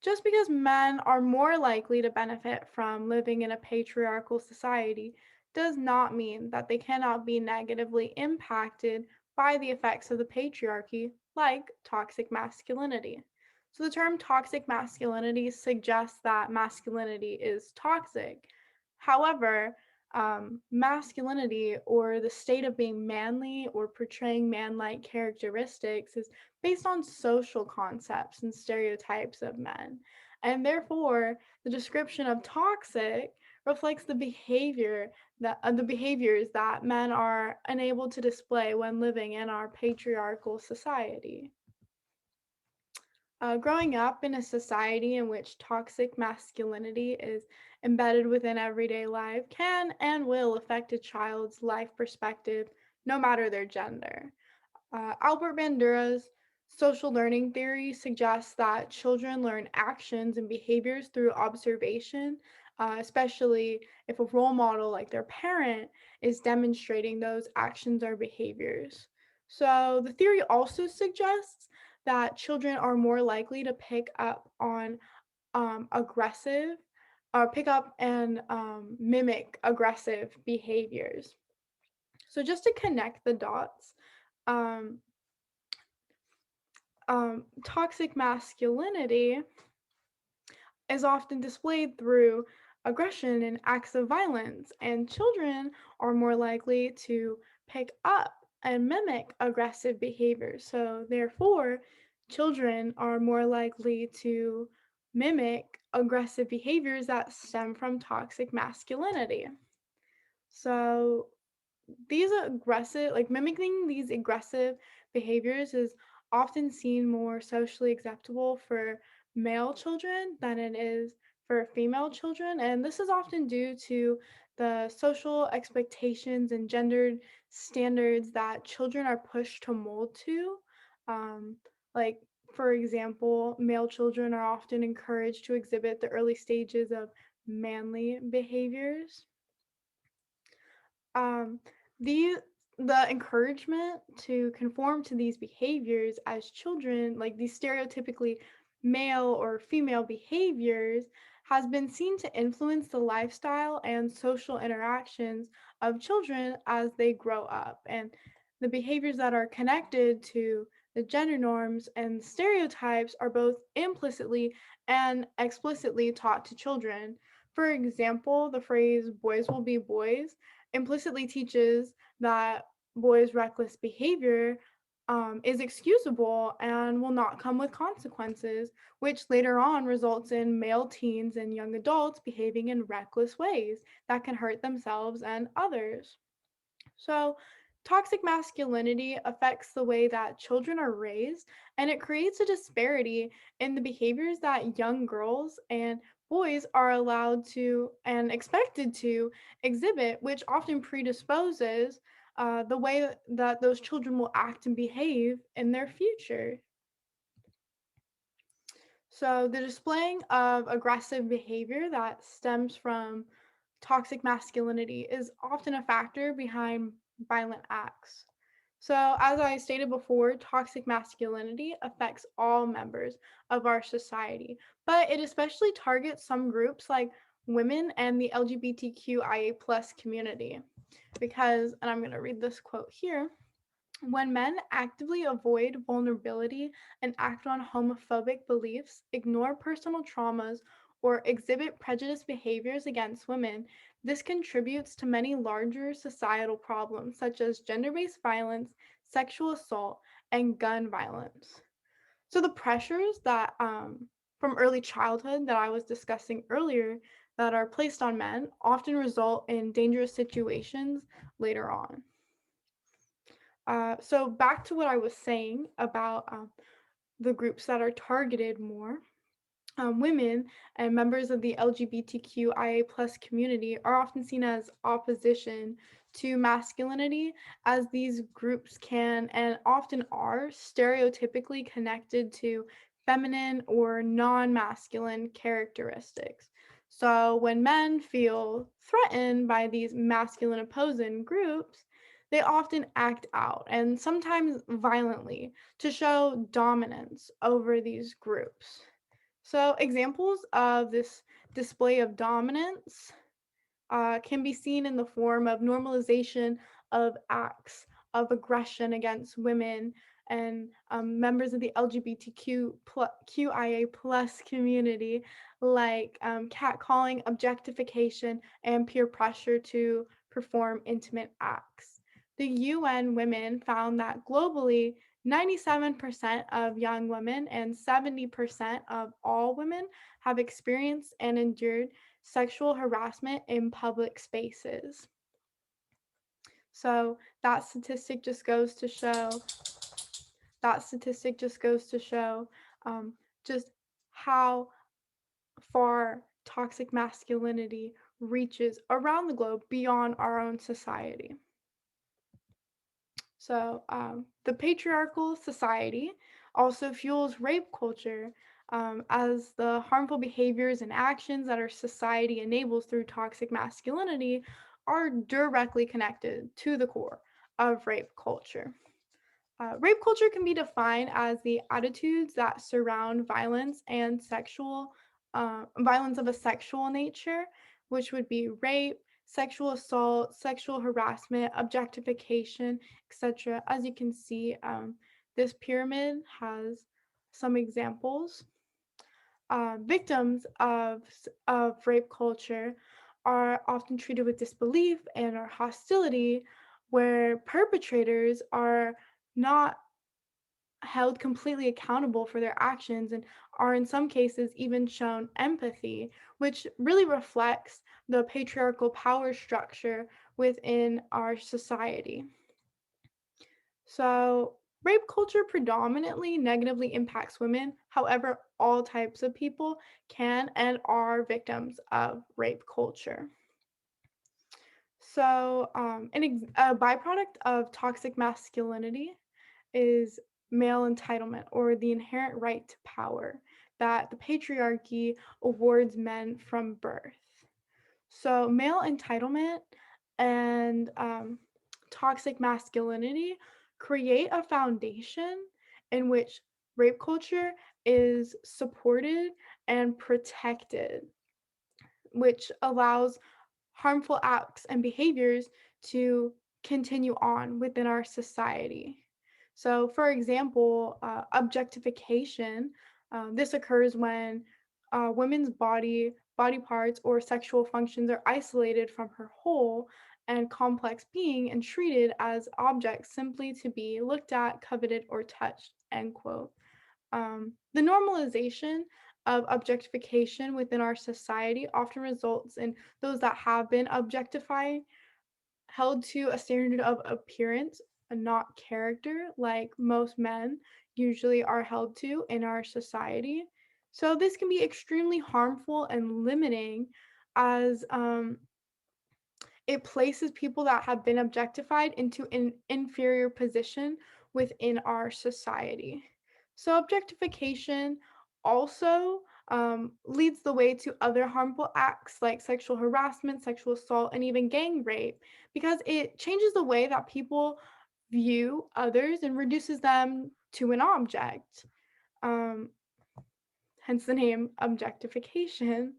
just because men are more likely to benefit from living in a patriarchal society does not mean that they cannot be negatively impacted by the effects of the patriarchy, like toxic masculinity. So, the term toxic masculinity suggests that masculinity is toxic. However, masculinity, or the state of being manly or portraying man-like characteristics, is based on social concepts and stereotypes of men. And therefore, the description of toxic reflects the behaviors that men are unable to display when living in our patriarchal society. Growing up in a society in which toxic masculinity is embedded within everyday life can and will affect a child's life perspective, no matter their gender. Albert Bandura's social learning theory suggests that children learn actions and behaviors through observation, especially if a role model like their parent is demonstrating those actions or behaviors. So the theory also suggests that children are more likely to pick up on aggressive or pick up and mimic aggressive behaviors. So just to connect the dots, um, toxic masculinity is often displayed through aggression and acts of violence, and children are more likely to pick up and mimic aggressive behaviors. So, therefore, children are more likely to mimic aggressive behaviors that stem from toxic masculinity. So, mimicking these aggressive behaviors is often seen more socially acceptable for male children than it is for female children. And this is often due to the social expectations and gendered standards that children are pushed to mold to. Um, like, for example, male children are often encouraged to exhibit the early stages of manly behaviors. Um, the the encouragement to conform to these behaviors as children, like these stereotypically male or female behaviors, has been seen to influence the lifestyle and social interactions of children as they grow up. And the behaviors that are connected to the gender norms and stereotypes are both implicitly and explicitly taught to children. For example, the phrase boys will be boys implicitly teaches that boys' reckless behavior is excusable and will not come with consequences, which later on results in male teens and young adults behaving in reckless ways that can hurt themselves and others. So, toxic masculinity affects the way that children are raised, and it creates a disparity in the behaviors that young girls and boys are allowed to and expected to exhibit, which often predisposes the way that those children will act and behave in their future. So, the displaying of aggressive behavior that stems from toxic masculinity is often a factor behind violent acts. So, as I stated before, toxic masculinity affects all members of our society, but it especially targets some groups like women and the LGBTQIA plus community. Because, and I'm going to read this quote here. When men actively avoid vulnerability and act on homophobic beliefs, ignore personal traumas, or exhibit prejudiced behaviors against women, this contributes to many larger societal problems such as gender-based violence, sexual assault, and gun violence. So the pressures that from early childhood that I was discussing earlier that are placed on men often result in dangerous situations later on. So back to what I was saying about the groups that are targeted more. Women and members of the LGBTQIA plus community are often seen as opposition to masculinity, as these groups can and often are stereotypically connected to feminine or non-masculine characteristics. So when men feel threatened by these masculine opposing groups, they often act out and sometimes violently to show dominance over these groups. So examples of this display of dominance can be seen in the form of normalization of acts of aggression against women and members of the LGBTQIA plus community, like catcalling, objectification, and peer pressure to perform intimate acts. The UN Women found that globally, 97% of young women and 70% of all women have experienced and endured sexual harassment in public spaces. So that statistic just goes to show just how far toxic masculinity reaches around the globe beyond our own society. So the patriarchal society also fuels rape culture, as the harmful behaviors and actions that our society enables through toxic masculinity are directly connected to the core of rape culture. Rape culture can be defined as the attitudes that surround violence and violence of a sexual nature, which would be rape, sexual assault, sexual harassment, objectification, etc. As you can see, this pyramid has some examples. Victims of rape culture are often treated with disbelief and or hostility, where perpetrators are not held completely accountable for their actions and are in some cases even shown empathy, which really reflects the patriarchal power structure within our society. So rape culture predominantly negatively impacts women. However, all types of people can and are victims of rape culture. So a byproduct of toxic masculinity is male entitlement, or the inherent right to power that the patriarchy awards men from birth. So male entitlement and toxic masculinity create a foundation in which rape culture is supported and protected, which allows harmful acts and behaviors to continue on within our society. So, for example, objectification, this occurs when women's body parts or sexual functions are isolated from her whole and complex being and treated as objects simply to be looked at, coveted, or touched, end quote. The normalization of objectification within our society often results in those that have been objectified held to a standard of appearance and not character, like most men usually are held to in our society. So this can be extremely harmful and limiting, as it places people that have been objectified into an inferior position within our society. So objectification also leads the way to other harmful acts like sexual harassment, sexual assault, and even gang rape, because it changes the way that people view others and reduces them to an object. Hence the name objectification.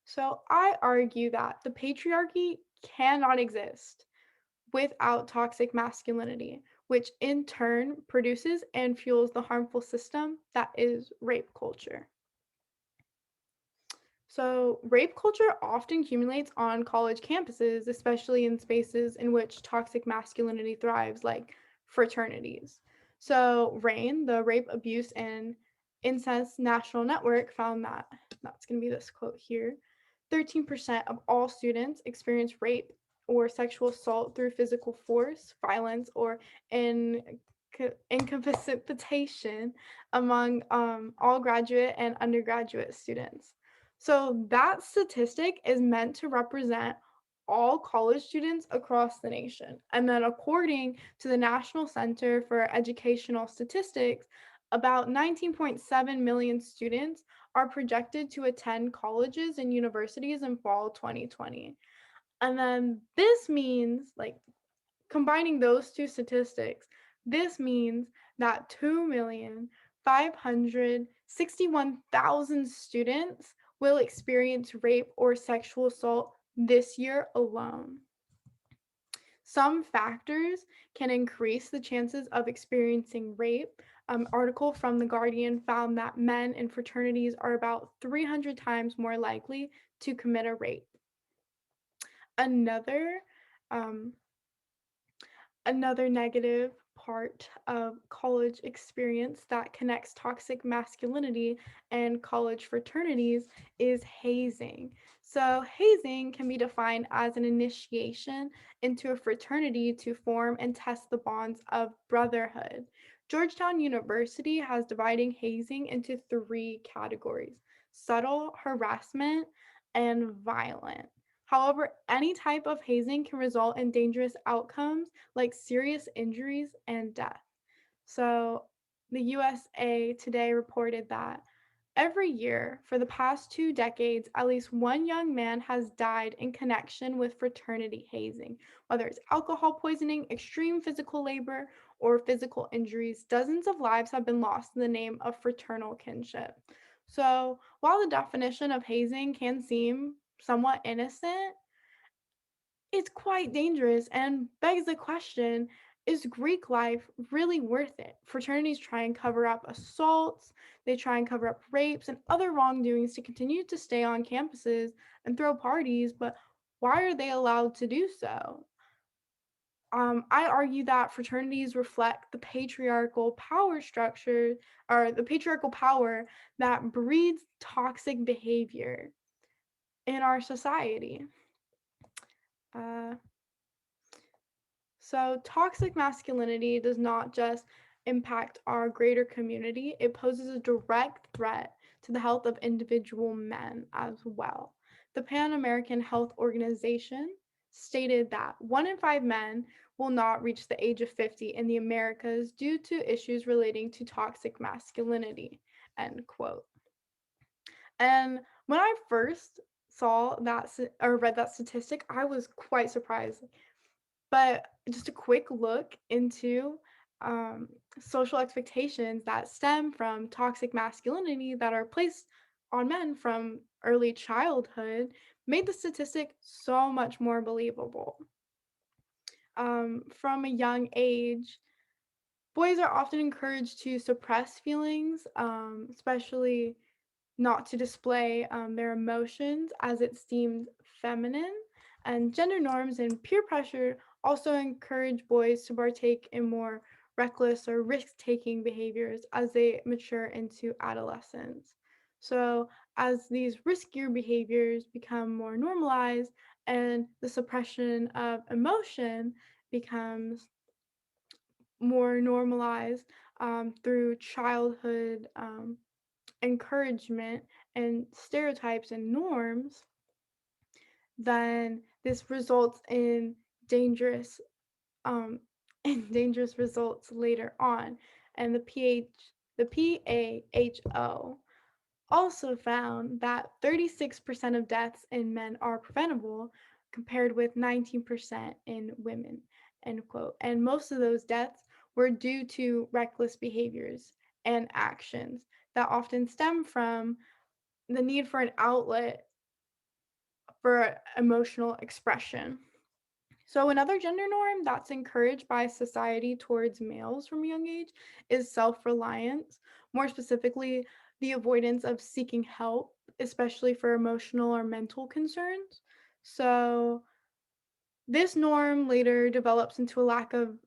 So I argue that the patriarchy cannot exist without toxic masculinity, which in turn produces and fuels the harmful system that is rape culture. So, rape culture often accumulates on college campuses, especially in spaces in which toxic masculinity thrives, like fraternities. So, RAIN, the Rape, Abuse, and Incest National Network, found that that's going to be this quote here 13% of all students experience rape or sexual assault through physical force, violence, or incapacitation among all graduate and undergraduate students. So that statistic is meant to represent all college students across the nation. And then according to the National Center for Educational Statistics, about 19.7 million students are projected to attend colleges and universities in fall 2020. And then this means, like, combining those two statistics, this means that 2,561,000 students will experience rape or sexual assault this year alone. Some factors can increase the chances of experiencing rape. Article from The Guardian found that men in fraternities are about 300 times more likely to commit a rape. Another negative part of college experience that connects toxic masculinity and college fraternities is hazing. So, hazing can be defined as an initiation into a fraternity to form and test the bonds of brotherhood. Georgetown University has dividing hazing into 3 categories: subtle, harassment, and violent. However, any type of hazing can result in dangerous outcomes like serious injuries and death. So, the USA Today reported that every year for the past 2 decades, at least one young man has died in connection with fraternity hazing. Whether it's alcohol poisoning, extreme physical labor, or physical injuries, dozens of lives have been lost in the name of fraternal kinship. So, while the definition of hazing can seem somewhat innocent, it's quite dangerous and begs the question, is Greek life really worth it? Fraternities try and cover up assaults, they try and cover up rapes and other wrongdoings to continue to stay on campuses and throw parties, but why are they allowed to do so? I argue that fraternities reflect the patriarchal power structure or the patriarchal power that breeds toxic behavior in our society. So, toxic masculinity does not just impact our greater community, it poses a direct threat to the health of individual men as well. The Pan American Health Organization stated that 1 in 5 men will not reach the age of 50 in the Americas due to issues relating to toxic masculinity, end quote. And when I first saw that or read that statistic, I was quite surprised. But just a quick look into social expectations that stem from toxic masculinity that are placed on men from early childhood made the statistic so much more believable. From a young age, boys are often encouraged to suppress feelings, especially not to display their emotions as it's deemed feminine. And gender norms and peer pressure also encourage boys to partake in more reckless or risk-taking behaviors as they mature into adolescence. So, as these riskier behaviors become more normalized and the suppression of emotion becomes more normalized through childhood encouragement and stereotypes and norms, then this results in dangerous dangerous results later on. And the PAHO also found that 36% of deaths in men are preventable compared with 19% in women, end quote. And most of those deaths were due to reckless behaviors and actions that often stem from the need for an outlet for emotional expression. So, another gender norm that's encouraged by society towards males from a young age is self reliance. More specifically, the avoidance of seeking help, especially for emotional or mental concerns. So this norm later develops into a lack of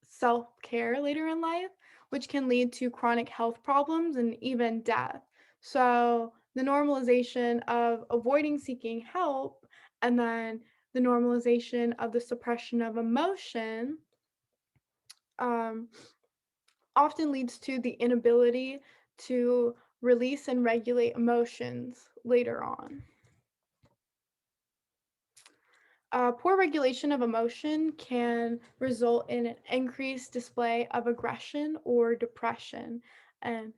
self-care later in life, which can lead to chronic health problems and even death. So the normalization of avoiding seeking help and then the normalization of the suppression of emotion um, often leads to the inability to release and regulate emotions later on. Poor regulation of emotion can result in an increased display of aggression or depression. And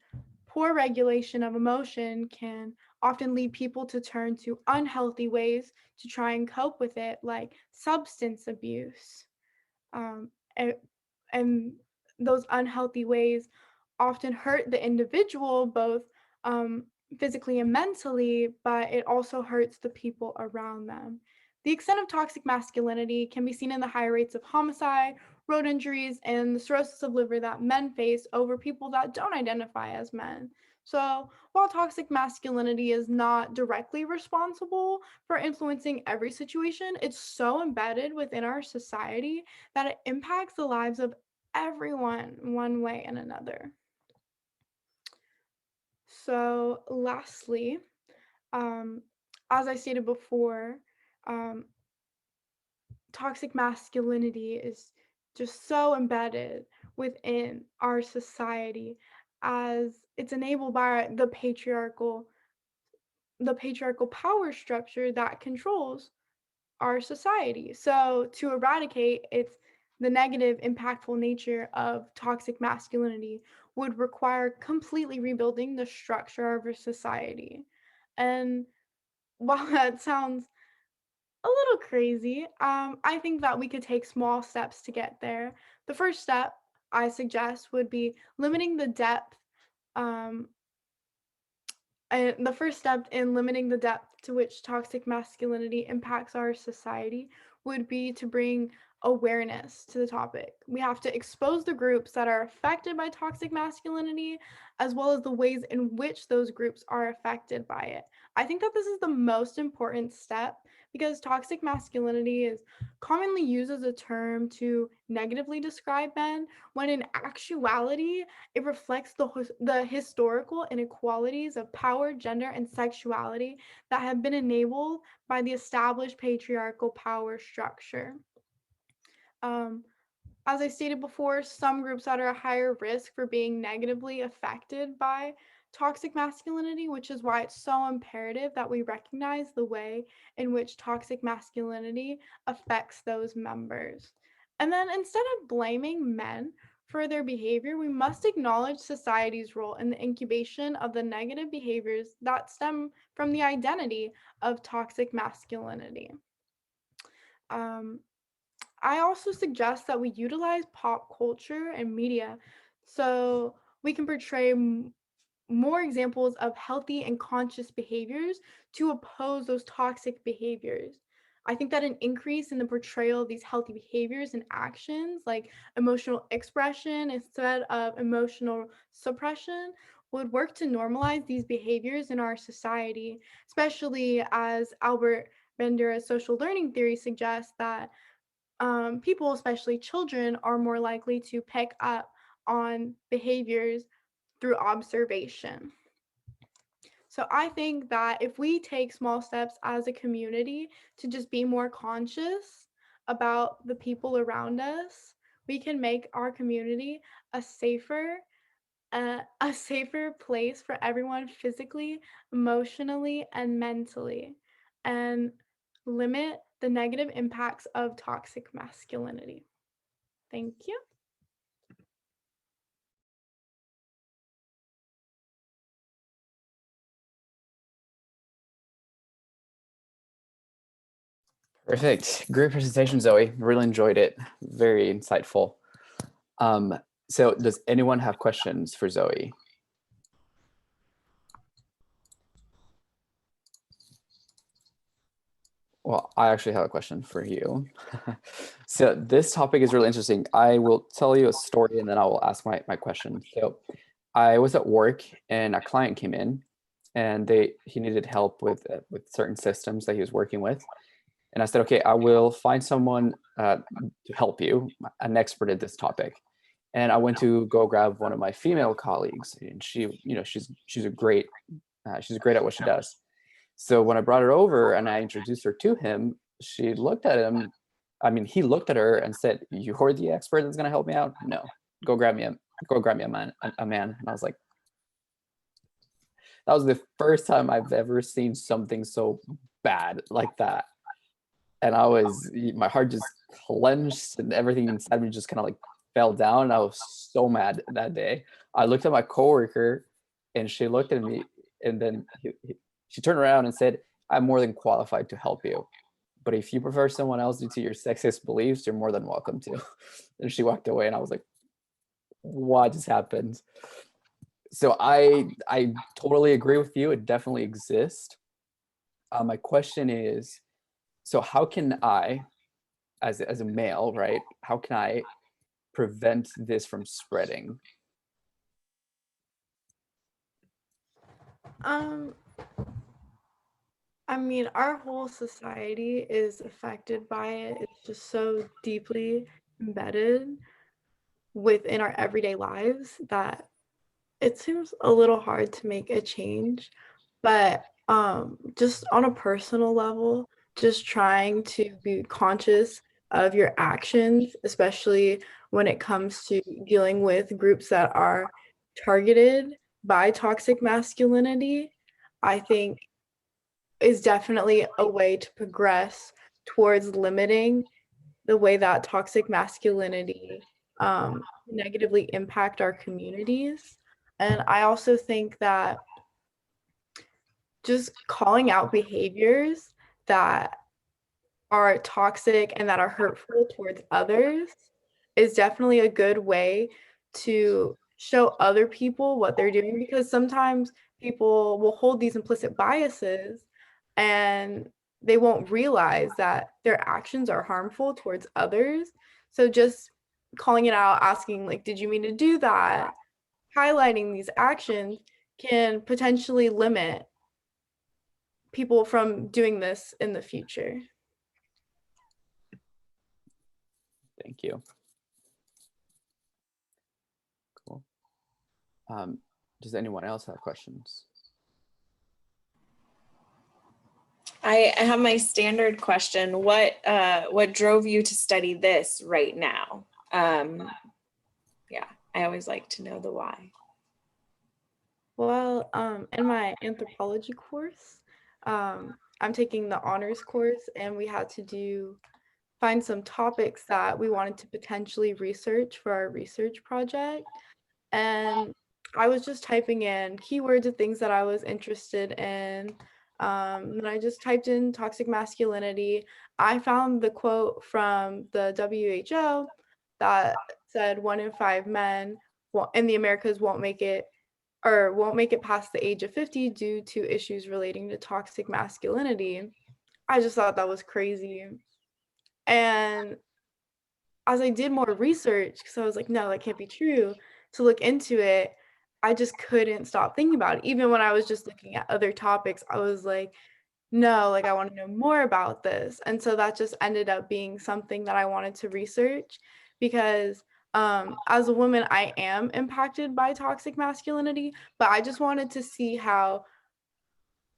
poor regulation of emotion can often lead people to turn to unhealthy ways to try and cope with it, like substance abuse. Um, and, and those unhealthy ways often hurt the individual, both physically and mentally, but it also hurts the people around them. The extent of toxic masculinity can be seen in the high rates of homicide, road injuries, and the cirrhosis of liver that men face over people that don't identify as men. So, while toxic masculinity is not directly responsible for influencing every situation, it's so embedded within our society that it impacts the lives of everyone one way and another. So, lastly, as I stated before, um, toxic masculinity is just so embedded within our society as it's enabled by the patriarchal power structure that controls our society. So to eradicate the negative impactful nature of toxic masculinity would require completely rebuilding the structure of our society. And while that sounds a little crazy, I think that we could take small steps to get there. The first step I suggest would be limiting the depth um, and the first step in limiting the depth to which toxic masculinity impacts our society would be to bring awareness to the topic. We have to expose the groups that are affected by toxic masculinity, as well as the ways in which those groups are affected by it. I think that this is the most important step because toxic masculinity is commonly used as a term to negatively describe men, when in actuality, it reflects the historical inequalities of power, gender, and sexuality that have been enabled by the established patriarchal power structure. Um, as I stated before, some groups that are at higher risk for being negatively affected by toxic masculinity, which is why it's so imperative that we recognize the way in which toxic masculinity affects those members. And then instead of blaming men for their behavior, we must acknowledge society's role in the incubation of the negative behaviors that stem from the identity of toxic masculinity. Um, I also suggest that we utilize pop culture and media so we can portray more examples of healthy and conscious behaviors to oppose those toxic behaviors. I think that an increase in the portrayal of these healthy behaviors and actions, like emotional expression instead of emotional suppression, would work to normalize these behaviors in our society, especially as Albert Bandura's social learning theory suggests that people, especially children, are more likely to pick up on behaviors through observation. So I think that if we take small steps as a community to just be more conscious about the people around us, we can make our community a safer place for everyone physically, emotionally, and mentally, and limit the negative impacts of toxic masculinity. Thank you. Perfect. Great presentation, Zoe. Really enjoyed it. Very insightful. So does anyone have questions for Zoe? Well, I actually have a question for you. So this topic is really interesting. I will tell you a story and then I will ask my question. So I was at work and a client came in, and he needed help with certain systems that he was working with. And I said, okay, I will find someone to help you, an expert at this topic. And I went to go grab one of my female colleagues, and she's great at what she does. So when I brought her over and I introduced her to him, she looked at him. I mean, he looked at her and said, "You're the expert that's gonna help me out? No, go grab me a man." And I was like, that was the first time I've ever seen something so bad like that. And my heart just clenched and everything inside me just kind of like fell down. And I was so mad that day. I looked at my coworker and she looked at me, and then she turned around and said, "I'm more than qualified to help you. But if you prefer someone else due to your sexist beliefs, you're more than welcome to." And she walked away, and I was like, what just happened? So I totally agree with you. It definitely exists. My question is, so how can I, as a male, right? How can I prevent this from spreading? I mean, our whole society is affected by it. It's just so deeply embedded within our everyday lives that it seems a little hard to make a change. But just on a personal level, just trying to be conscious of your actions, especially when it comes to dealing with groups that are targeted by toxic masculinity, I think is definitely a way to progress towards limiting the way that toxic masculinity negatively impact our communities. And I also think that just calling out behaviors that are toxic and that are hurtful towards others is definitely a good way to show other people what they're doing, because sometimes people will hold these implicit biases and they won't realize that their actions are harmful towards others. So just calling it out, asking like, did you mean to do that? Highlighting these actions can potentially limit people from doing this in the future. Thank you. Cool. Does anyone else have questions? I have my standard question. What drove you to study this right now? Yeah, I always like to know the why. Well, in my anthropology course, I'm taking the honors course, and we had to find some topics that we wanted to potentially research for our research project. And I was just typing in keywords of things that I was interested in. And I just typed in toxic masculinity. I found the quote from the WHO that said 1 in 5 men in the Americas won't make it past the age of 50 due to issues relating to toxic masculinity. I just thought that was crazy. And as I did more research, because I was like, no, that can't be true, to look into it, I just couldn't stop thinking about it. Even when I was just looking at other topics, I was like, no, like I want to know more about this. And so that just ended up being something that I wanted to research, because as a woman, I am impacted by toxic masculinity, but I just wanted to see how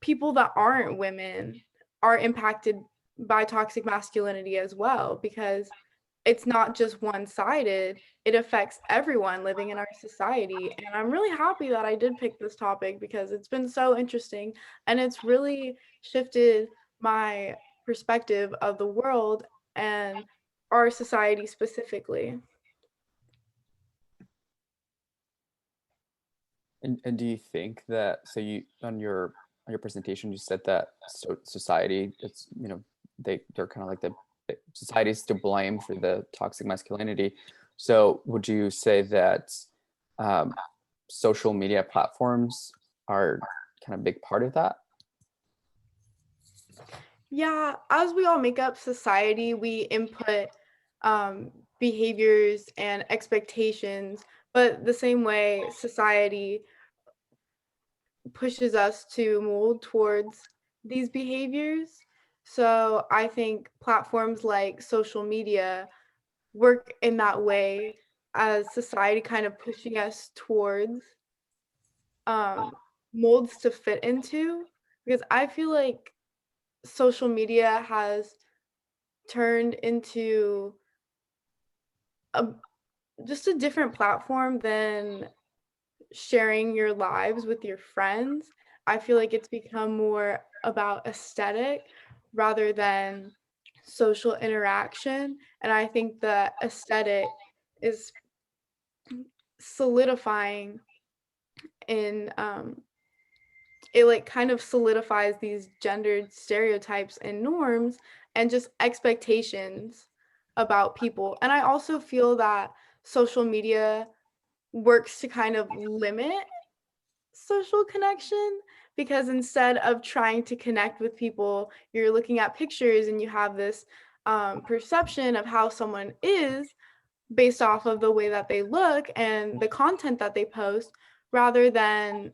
people that aren't women are impacted by toxic masculinity as well, because it's not just one-sided. It affects everyone living in our society. And I'm really happy that I did pick this topic, because it's been so interesting and it's really shifted my perspective of the world and our society specifically. And do you think that, so you on your presentation you said that society, it's they're kind of like the society's to blame for the toxic masculinity. So would you say that social media platforms are kind of a big part of that? Yeah, as we all make up society, we input behaviors and expectations, but the same way society pushes us to mold towards these behaviors. So I think platforms like social media work in that way, as society kind of pushing us towards um, molds to fit into, because I feel like social media has turned into a, just a different platform than sharing your lives with your friends. I feel like it's become more about aesthetic rather than social interaction. And I think the aesthetic is solidifying in it like kind of solidifies these gendered stereotypes and norms and just expectations about people. And I also feel that social media works to kind of limit social connection, because instead of trying to connect with people, you're looking at pictures and you have this perception of how someone is based off of the way that they look and the content that they post, rather than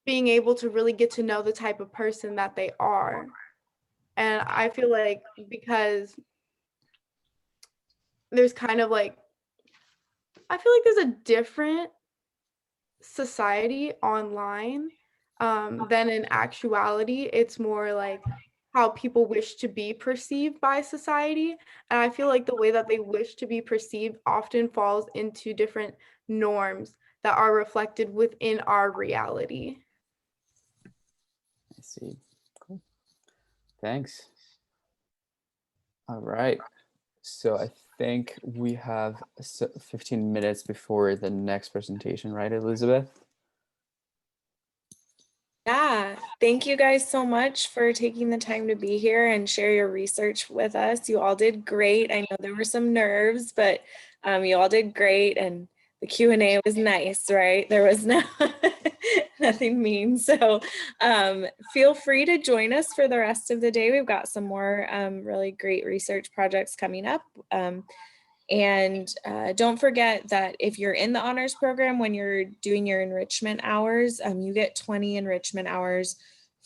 being able to really get to know the type of person that they are. And I feel like because there's kind of like, I feel like there's a different society online than in actuality. It's more like how people wish to be perceived by society. And I feel like the way that they wish to be perceived often falls into different norms that are reflected within our reality. I see. Cool. Thanks. All right. So I think we have 15 minutes before the next presentation, right, Elizabeth? Yeah, thank you guys so much for taking the time to be here and share your research with us. You all did great. I know there were some nerves, but you all did great, and the Q&A was nice, right? There was nothing mean. So feel free to join us for the rest of the day. We've got some more really great research projects coming up. And don't forget that if you're in the honors program, when you're doing your enrichment hours, you get 20 enrichment hours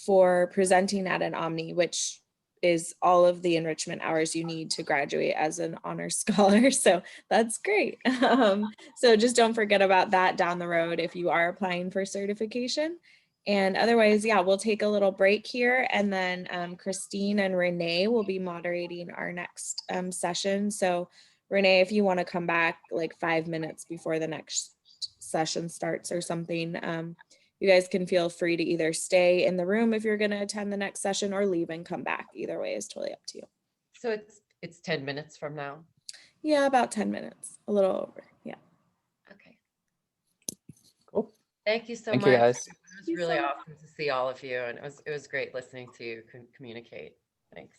for presenting at an OMNI, which is all of the enrichment hours you need to graduate as an honors scholar. So that's great. So just don't forget about that down the road if you are applying for certification. And otherwise, yeah, we'll take a little break here, and then Christine and Renee will be moderating our next session. So Renee, if you want to come back like 5 minutes before the next session starts or something, you guys can feel free to either stay in the room if you're going to attend the next session, or leave and come back. Either way is totally up to you. So it's 10 minutes from now? Yeah, about 10 minutes, a little over. Yeah. Okay. Cool. Thank you so Thank much. you, guys. It was really awesome to see all of you, and it was great listening to you communicate. Thanks.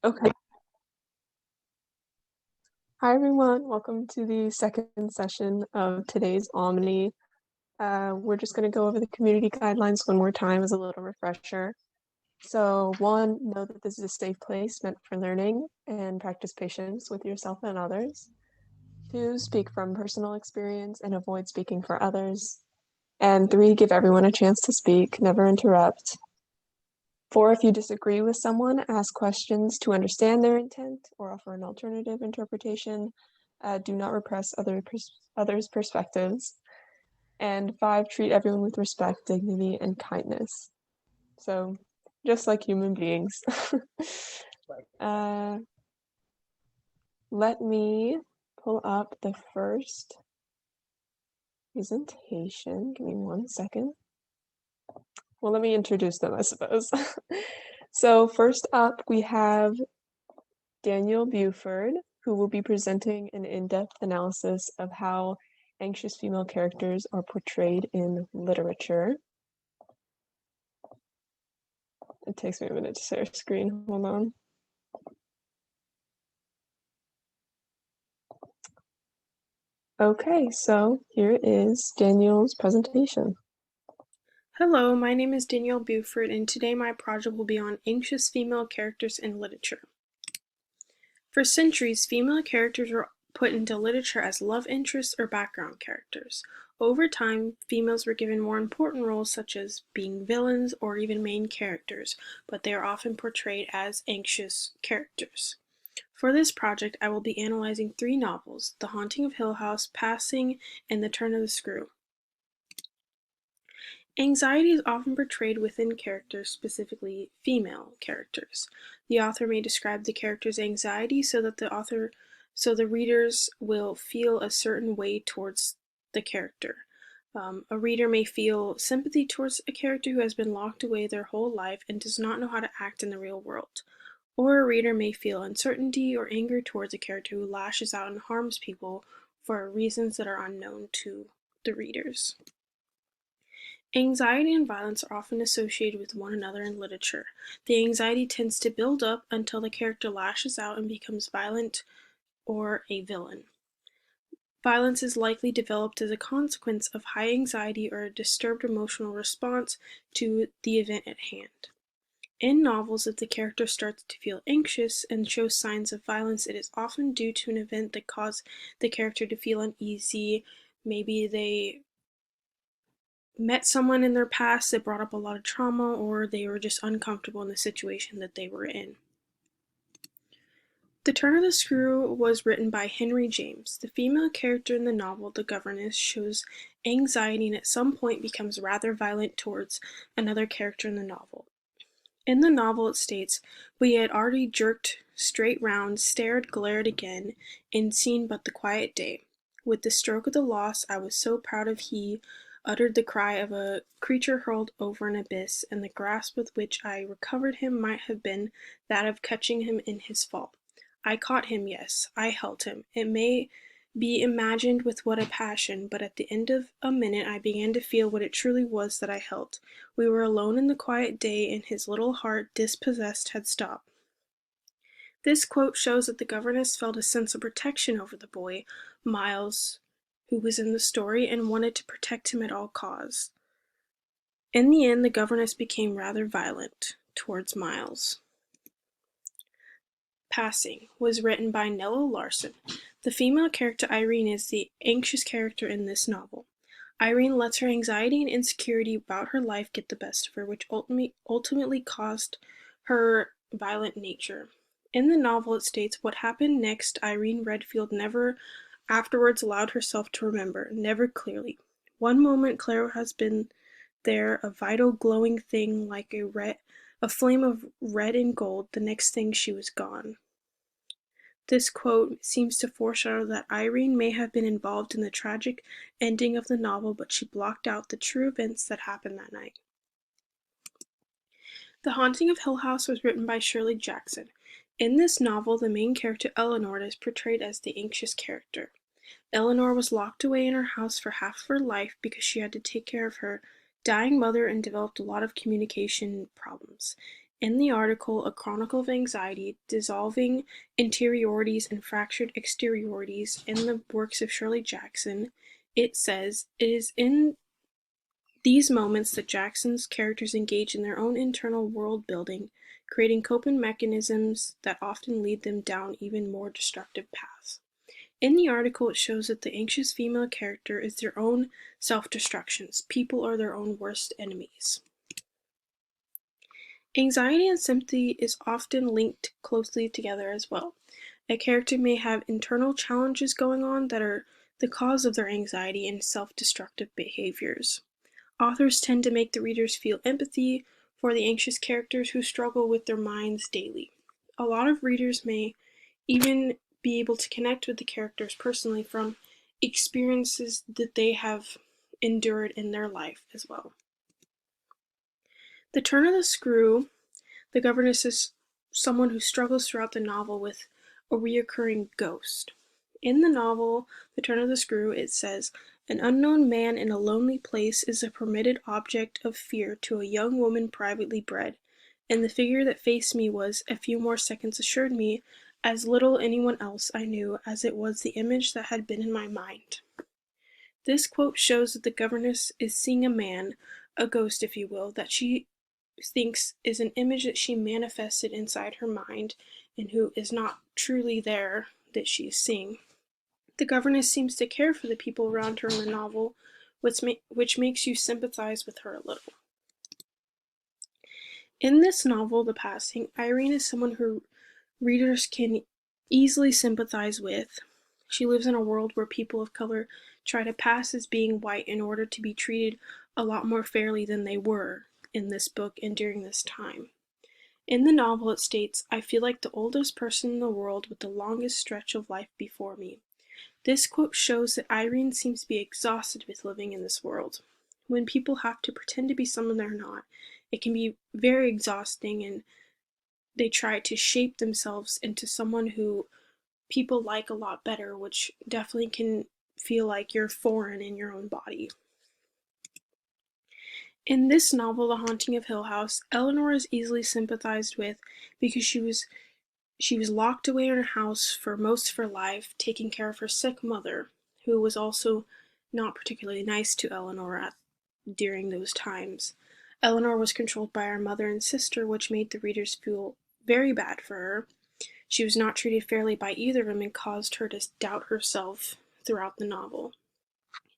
Okay. Hi, everyone. Welcome to the second session of today's OMNI. We're just going to go over the community guidelines one more time as a little refresher. So 1, know that this is a safe place meant for learning and practice patience with yourself and others. 2, speak from personal experience and avoid speaking for others. And 3, give everyone a chance to speak, never interrupt. 4, if you disagree with someone, ask questions to understand their intent or offer an alternative interpretation. Do not repress others' perspectives. And 5, treat everyone with respect, dignity, and kindness. So, just like human beings. Let me pull up the first presentation. Give me 1 second. Well, let me introduce them, I suppose. So first up, we have Daniel Buford, who will be presenting an in-depth analysis of how anxious female characters are portrayed in literature. It takes me a minute to share screen. Hold on. Okay, so here is Daniel's presentation. Hello, my name is Danielle Buford, and today my project will be on anxious female characters in literature. For centuries, female characters were put into literature as love interests or background characters. Over time, females were given more important roles such as being villains or even main characters, but they are often portrayed as anxious characters. For this project, I will be analyzing 3 novels, The Haunting of Hill House, Passing, and The Turn of the Screw. Anxiety is often portrayed within characters, specifically female characters. The author may describe the character's anxiety so that the readers will feel a certain way towards the character. A reader may feel sympathy towards a character who has been locked away their whole life and does not know how to act in the real world. Or a reader may feel uncertainty or anger towards a character who lashes out and harms people for reasons that are unknown to the readers. Anxiety and violence are often associated with one another in literature. The anxiety tends to build up until the character lashes out and becomes violent or a villain. Violence is likely developed as a consequence of high anxiety or a disturbed emotional response to the event at hand. In novels, if the character starts to feel anxious and shows signs of violence, it is often due to an event that caused the character to feel uneasy. Maybe they met someone in their past that brought up a lot of trauma, or they were just uncomfortable in the situation that they were in. The Turn of the Screw was written by Henry James. The female character in the novel, the governess, shows anxiety and at some point becomes rather violent towards another character in the novel. In the novel it states, "We had already jerked straight round, stared, glared again, and seen but the quiet day. With the stroke of the loss I was so proud of he uttered the cry of a creature hurled over an abyss, and the grasp with which I recovered him might have been that of catching him in his fall. I caught him, yes, I held him. It may be imagined with what a passion, but at the end of a minute I began to feel what it truly was that I held. We were alone in the quiet day, and his little heart, dispossessed, had stopped." This quote shows that the governess felt a sense of protection over the boy, Miles, who was in the story, and wanted to protect him at all costs. In the end, the governess became rather violent towards Miles. Passing was written by Nella Larson. The female character Irene is the anxious character in this novel. Irene lets her anxiety and insecurity about her life get the best of her, which ultimately caused her violent nature. In the novel it states, "What happened next Irene Redfield never afterwards allowed herself to remember, never clearly. One moment Clara has been there, a vital glowing thing like a flame of red and gold, the next thing she was gone." This quote seems to foreshadow that Irene may have been involved in the tragic ending of the novel, but she blocked out the true events that happened that night. The Haunting of Hill House was written by Shirley Jackson. In this novel, the main character Eleanor is portrayed as the anxious character. Eleanor was locked away in her house for half of her life because she had to take care of her dying mother and developed a lot of communication problems. In the article, A Chronicle of Anxiety, Dissolving Interiorities and Fractured Exteriorities in the Works of Shirley Jackson, it says, "It is in these moments that Jackson's characters engage in their own internal world building, creating coping mechanisms that often lead them down even more destructive paths." In the article, it shows that the anxious female character is their own self-destructions. People are their own worst enemies. Anxiety and sympathy is often linked closely together as well. A character may have internal challenges going on that are the cause of their anxiety and self-destructive behaviors. Authors tend to make the readers feel empathy for the anxious characters who struggle with their minds daily. A lot of readers may even be able to connect with the characters personally from experiences that they have endured in their life as well. The Turn of the Screw, the governess is someone who struggles throughout the novel with a reoccurring ghost. In the novel, The Turn of the Screw, it says, "An unknown man in a lonely place is a permitted object of fear to a young woman privately bred, and the figure that faced me was, a few more seconds assured me, as little anyone else I knew as it was the image that had been in my mind." This quote shows that the governess is seeing a man, a ghost if you will, that she thinks is an image that she manifested inside her mind and who is not truly there that she is seeing. The governess seems to care for the people around her in the novel, which makes you sympathize with her a little. In this novel, The Passing, Irene is someone who readers can easily sympathize with. She lives in a world where people of color try to pass as being white in order to be treated a lot more fairly than they were in this book and during this time. In the novel, it states, "I feel like the oldest person in the world with the longest stretch of life before me." This quote shows that Irene seems to be exhausted with living in this world. When people have to pretend to be someone they're not, it can be very exhausting, and they try to shape themselves into someone who people like a lot better, which definitely can feel like you're foreign in your own body. In this novel, The Haunting of Hill House, Eleanor is easily sympathized with because she was locked away in her house for most of her life, taking care of her sick mother, who was also not particularly nice to Eleanor during those times. Eleanor was controlled by her mother and sister, which made the readers feel very bad for her. She was not treated fairly by either of them and caused her to doubt herself throughout the novel.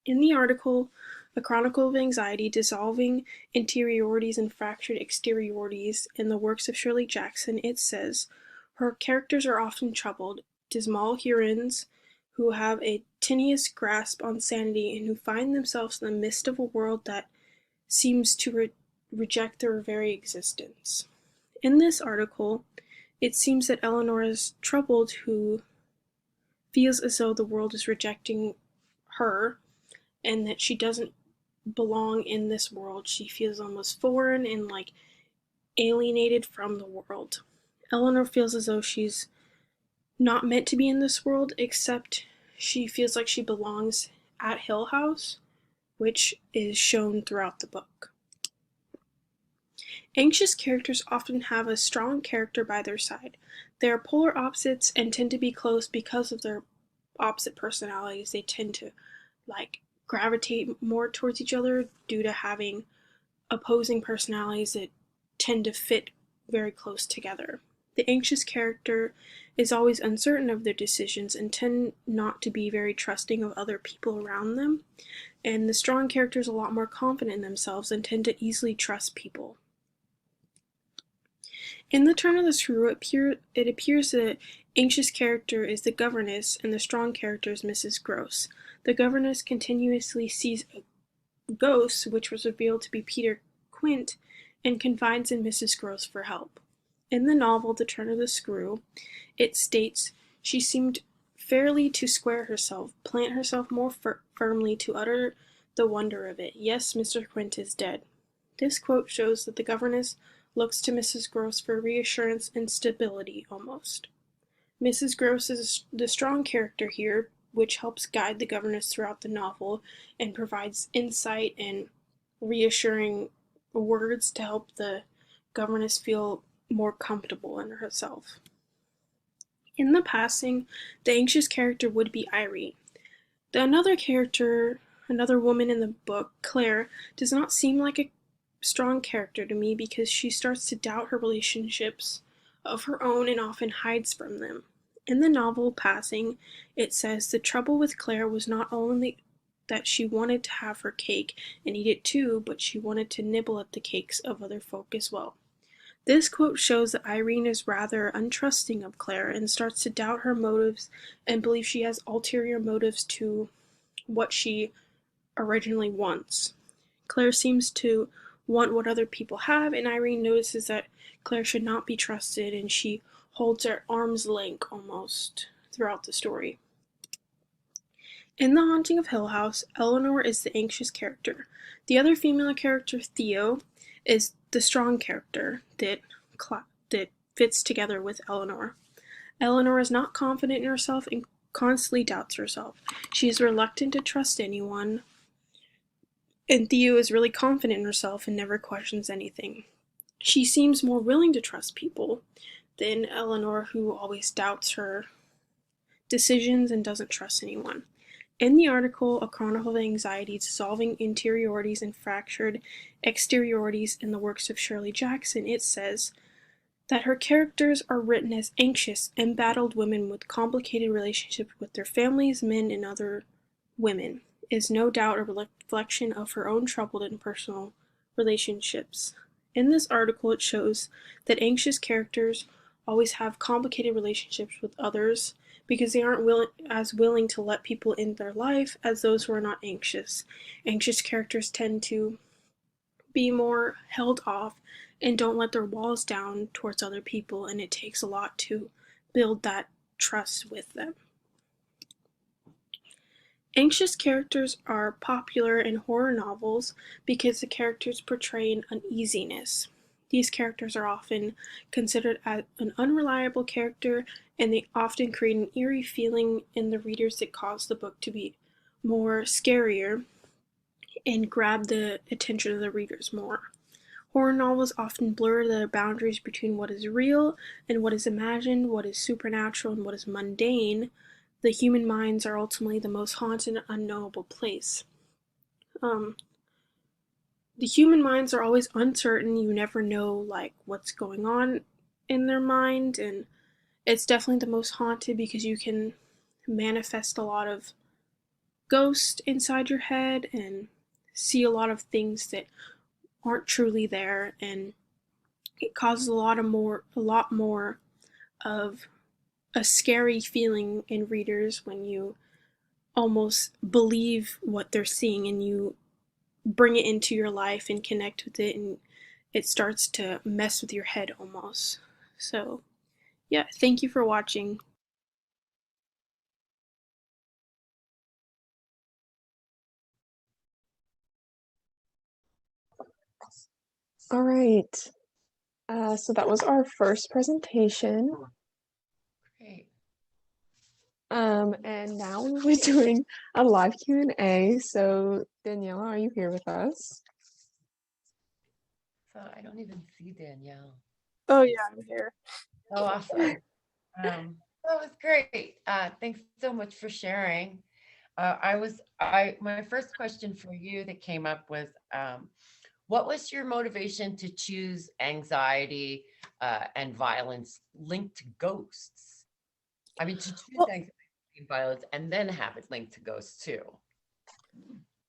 In the article, A Chronicle of Anxiety, Dissolving Interiorities and Fractured Exteriorities in the Works of Shirley Jackson, it says, her characters are often troubled, dismal heroines who have a tenuous grasp on sanity and who find themselves in the midst of a world that seems to reject their very existence. In this article, it seems that Eleanor is troubled who feels as though the world is rejecting her and that she doesn't belong in this world. She feels almost foreign and like alienated from the world. Eleanor feels as though she's not meant to be in this world, except she feels like she belongs at Hill House, which is shown throughout the book. Anxious characters often have a strong character by their side. They are polar opposites and tend to be close because of their opposite personalities. They tend to gravitate more towards each other due to having opposing personalities that tend to fit very close together. The anxious character is always uncertain of their decisions and tend not to be very trusting of other people around them. And the strong character is a lot more confident in themselves and tend to easily trust people. In The Turn of the Screw, it appears that the anxious character is the governess and the strong character is Mrs. Gross. The governess continuously sees a ghost, which was revealed to be Peter Quint, and confides in Mrs. Gross for help. In the novel The Turn of the Screw, it states, she seemed fairly to square herself, plant herself more firmly to utter the wonder of it. Yes, Mr. Quint is dead. This quote shows that the governess looks to Mrs. Gross for reassurance and stability, almost. Mrs. Gross is the strong character here, which helps guide the governess throughout the novel and provides insight and reassuring words to help the governess feel more comfortable in herself. In The Passing, the anxious character would be Irene. Another woman in the book, Claire, does not seem like a strong character to me because she starts to doubt her relationships of her own and often hides from them. In the novel Passing, it says the trouble with Claire was not only that she wanted to have her cake and eat it too, but she wanted to nibble at the cakes of other folk as well. This quote shows that Irene is rather untrusting of Claire and starts to doubt her motives and believes she has ulterior motives to what she originally wants. Claire seems to want what other people have, and Irene notices that Claire should not be trusted, and she holds her at arm's length almost throughout the story. In The Haunting of Hill House, Eleanor is the anxious character. The other female character, Theo, is the strong character that fits together with Eleanor. Eleanor is not confident in herself and constantly doubts herself. She is reluctant to trust anyone, and Theo is really confident in herself and never questions anything. She seems more willing to trust people than Eleanor, who always doubts her decisions and doesn't trust anyone. In the article, A Chronicle of Anxiety, Dissolving Interiorities and Fractured Exteriorities in the Works of Shirley Jackson, it says that her characters are written as anxious, embattled women with complicated relationships with their families, men, and other women. Is no doubt a reflection of her own troubled and personal relationships. In this article, it shows that anxious characters always have complicated relationships with others because they aren't as willing to let people in their life as those who are not anxious. Anxious characters tend to be more held off and don't let their walls down towards other people, and it takes a lot to build that trust with them. Anxious characters are popular in horror novels because the characters portray an uneasiness. These characters are often considered as an unreliable character, and they often create an eerie feeling in the readers that cause the book to be more scarier and grab the attention of the readers more. Horror novels often blur the boundaries between what is real and what is imagined, what is supernatural and what is mundane. The human minds are ultimately the most haunted and unknowable place. The human minds are always uncertain. You never know like what's going on in their mind, and it's definitely the most haunted because you can manifest a lot of ghosts inside your head and see a lot of things that aren't truly there, and it causes a lot more of a scary feeling in readers when you almost believe what they're seeing and you bring it into your life and connect with it, and it starts to mess with your head almost. So yeah, thank you for watching. All right. So that was our first presentation. Great. And now we're doing a live Q&A. So Daniela, are you here with us? So I don't even see Danielle. Oh yeah, I'm here. Oh, awesome. That was great. Thanks so much for sharing. My first question for you that came up was, what was your motivation to choose anxiety and violence linked to ghosts? I mean, to choose anxiety and violence and then have it linked to ghosts too.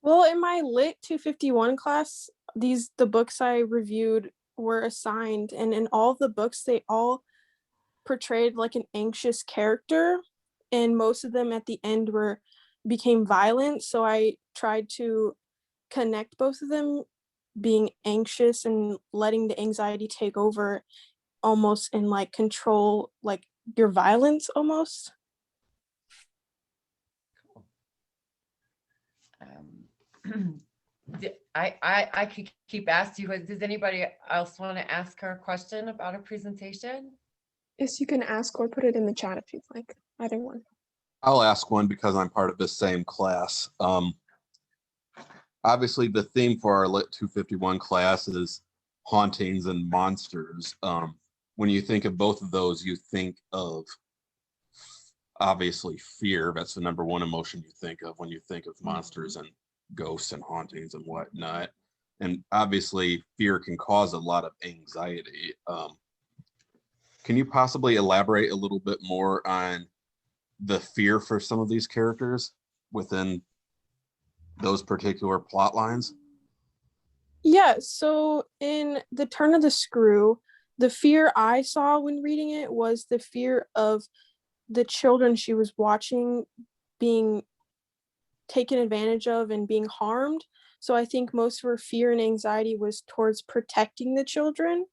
Well, in my Lit 251 class, the books I reviewed were assigned, and in all the books, they all portrayed like an anxious character, and most of them at the end became violent. So I tried to connect both of them, being anxious and letting the anxiety take over almost and like control like your violence almost. I could keep asking you, does anybody else want to ask her a question about a presentation? Yes, you can ask or put it in the chat if you'd like, either one. I'll ask one because I'm part of the same class. Obviously, the theme for our Lit 251 class is hauntings and monsters. When you think of both of those, you think of obviously fear. That's the number one emotion you think of when you think of monsters and ghosts and hauntings and whatnot. And obviously, fear can cause a lot of anxiety. Can you possibly elaborate a little bit more on the fear for some of these characters within those particular plot lines? Yeah, so in The Turn of the Screw, the fear I saw when reading it was the fear of the children she was watching being taken advantage of and being harmed. So I think most of her fear and anxiety was towards protecting the children.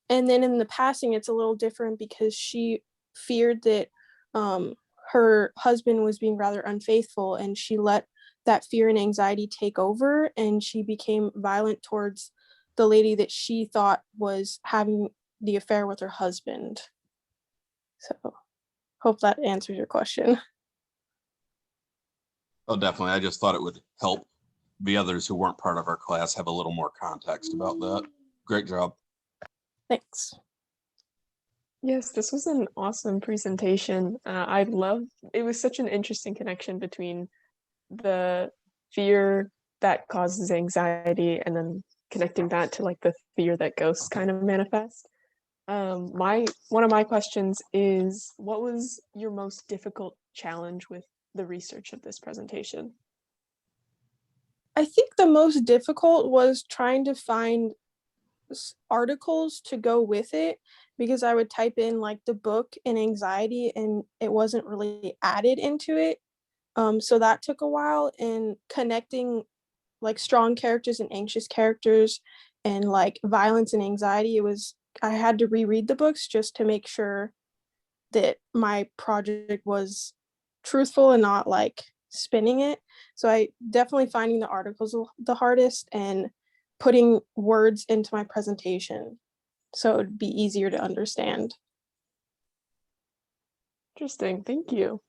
And then in The Passing, it's a little different because she feared that her husband was being rather unfaithful, and she let that fear and anxiety take over, and she became violent towards the lady that she thought was having the affair with her husband. So hope that answers your question. Oh, definitely. I just thought it would help the others who weren't part of our class have a little more context about that. Great job. Thanks. Yes, this was an awesome presentation. I loved it. Was such an interesting connection between the fear that causes anxiety and then connecting that to like the fear that ghosts kind of manifest. One of my questions is, what was your most difficult challenge with the research of this presentation? I think the most difficult was trying to find articles to go with it, because I would type in like the book and anxiety and it wasn't really added into it. So that took a while, and connecting like strong characters and anxious characters and like violence and anxiety, I had to reread the books just to make sure that my project was truthful and not like spinning it. So I definitely finding the articles the hardest, and putting words into my presentation so it would be easier to understand. Interesting, thank you.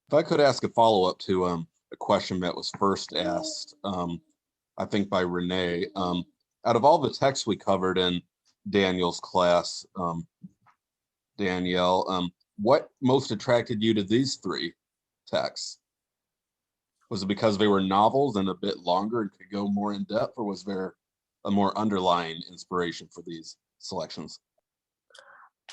If I could ask a follow-up to a question that was first asked, I think by Renee, out of all the texts we covered in Daniel's class, Danielle, what most attracted you to these three texts? Was it because they were novels and a bit longer and could go more in depth, or was there a more underlying inspiration for these selections?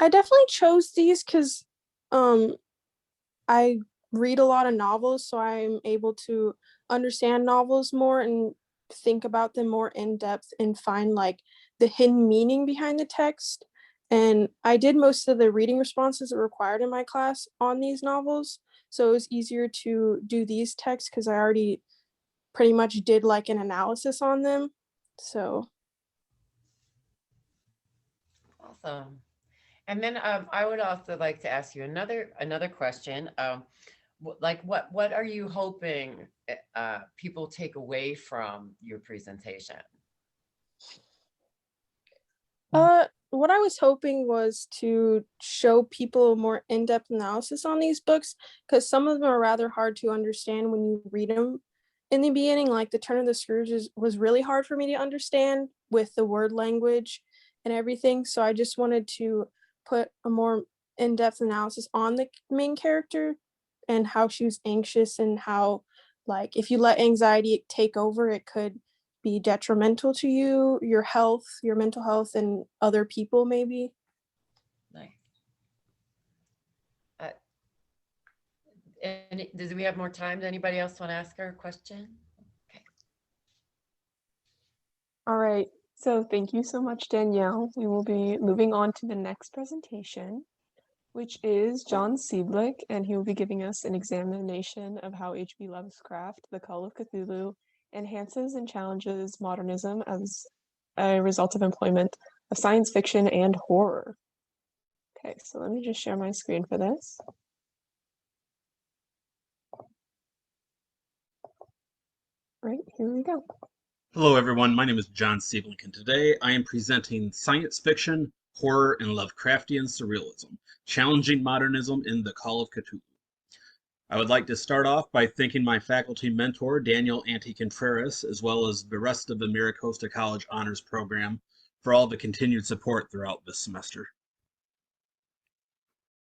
I definitely chose these because I read a lot of novels, so I'm able to understand novels more and think about them more in depth and find like the hidden meaning behind the text. And I did most of the reading responses that were required in my class on these novels, so it was easier to do these texts because I already pretty much did like an analysis on them. So Awesome. And then I would also like to ask you another question. What are you hoping people take away from your presentation? What I was hoping was to show people more in-depth analysis on these books, because some of them are rather hard to understand when you read them in the beginning. Like The Turn of the Scrooges was really hard for me to understand with the word language and everything. So I just wanted to put a more in-depth analysis on the main character and how she was anxious, and how like if you let anxiety take over, it could be detrimental to you, your health, your mental health, and other people maybe. Nice. And do we have more time? Does anybody else want to ask her a question? Okay. All right, so thank you so much, Danielle. We will be moving on to the next presentation, which is John Sieblich, and he will be giving us an examination of how H.P. Lovecraft, The Call of Cthulhu, enhances and challenges modernism as a result of employment of science fiction and horror. Okay, so let me just share my screen for this. Right, here we go. Hello everyone, my name is John Sieblich, and today I am presenting science fiction, horror, and Lovecraftian surrealism, challenging modernism in The Call of Cthulhu. I would like to start off by thanking my faculty mentor, Daniel Contreras, as well as the rest of the MiraCosta College Honors Program for all the continued support throughout this semester.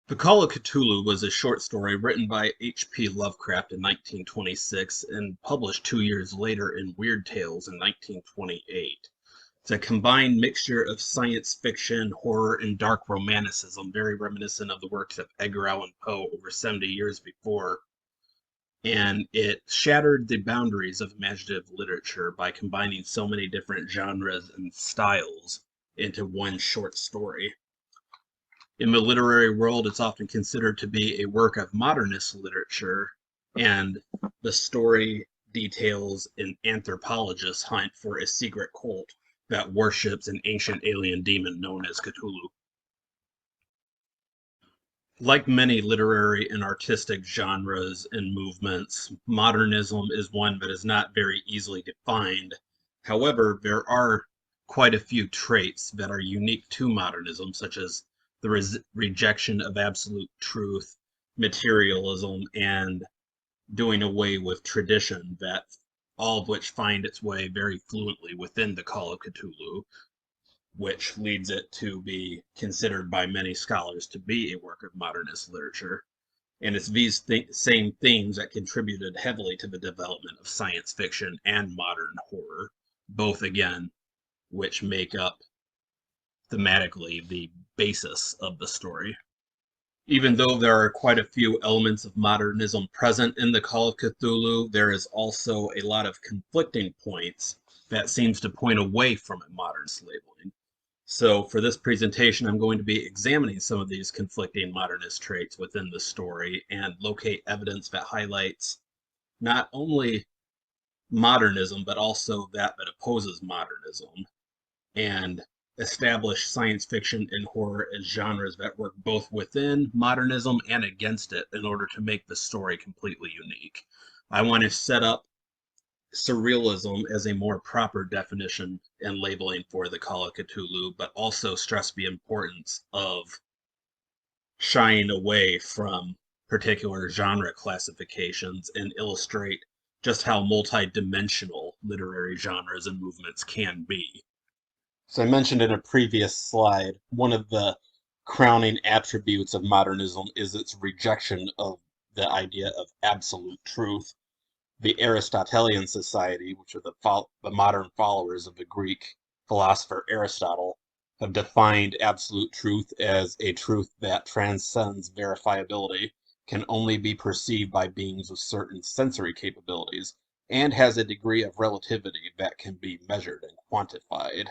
The Call of Cthulhu was a short story written by H.P. Lovecraft in 1926 and published 2 years later in Weird Tales in 1928. It's a combined mixture of science fiction, horror, and dark romanticism, very reminiscent of the works of Edgar Allan Poe over 70 years before. And it shattered the boundaries of imaginative literature by combining so many different genres and styles into one short story. In the literary world, it's often considered to be a work of modernist literature, and the story details an anthropologist's hunt for a secret cult that worships an ancient alien demon known as Cthulhu. Like many literary and artistic genres and movements, modernism is one that is not very easily defined. However, there are quite a few traits that are unique to modernism, such as the rejection of absolute truth, materialism, and doing away with tradition, that all of which find its way very fluently within the Call of Cthulhu, which leads it to be considered by many scholars to be a work of modernist literature. And it's these same themes that contributed heavily to the development of science fiction and modern horror, both again, which make up thematically the basis of the story. Even though there are quite a few elements of modernism present in the Call of Cthulhu, there is also a lot of conflicting points that seems to point away from a modernist labeling. So for this presentation, I'm going to be examining some of these conflicting modernist traits within the story and locate evidence that highlights not only modernism, but also that opposes modernism, and establish science fiction and horror as genres that work both within modernism and against it in order to make the story completely unique. I want to set up surrealism as a more proper definition and labeling for the Call of Cthulhu, but also stress the importance of shying away from particular genre classifications and illustrate just how multidimensional literary genres and movements can be. So I mentioned in a previous slide, one of the crowning attributes of modernism is its rejection of the idea of absolute truth. The Aristotelian society, which are the modern followers of the Greek philosopher Aristotle, have defined absolute truth as a truth that transcends verifiability, can only be perceived by beings with certain sensory capabilities, and has a degree of relativity that can be measured and quantified.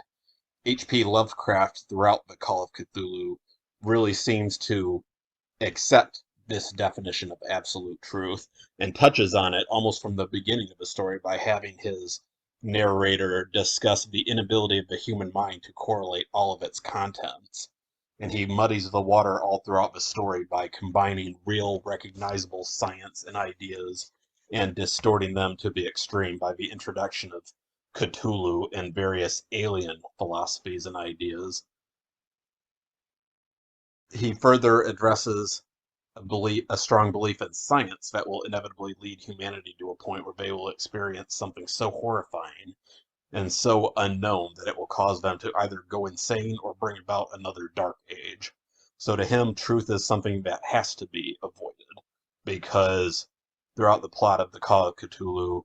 H.P. Lovecraft, throughout the Call of Cthulhu, really seems to accept this definition of absolute truth and touches on it almost from the beginning of the story by having his narrator discuss the inability of the human mind to correlate all of its contents. And he muddies the water all throughout the story by combining real, recognizable science and ideas and distorting them to the extreme by the introduction of Cthulhu and various alien philosophies and ideas. He further addresses a strong belief in science that will inevitably lead humanity to a point where they will experience something so horrifying and so unknown that it will cause them to either go insane or bring about another dark age. So to him, truth is something that has to be avoided, because throughout the plot of the Call of Cthulhu,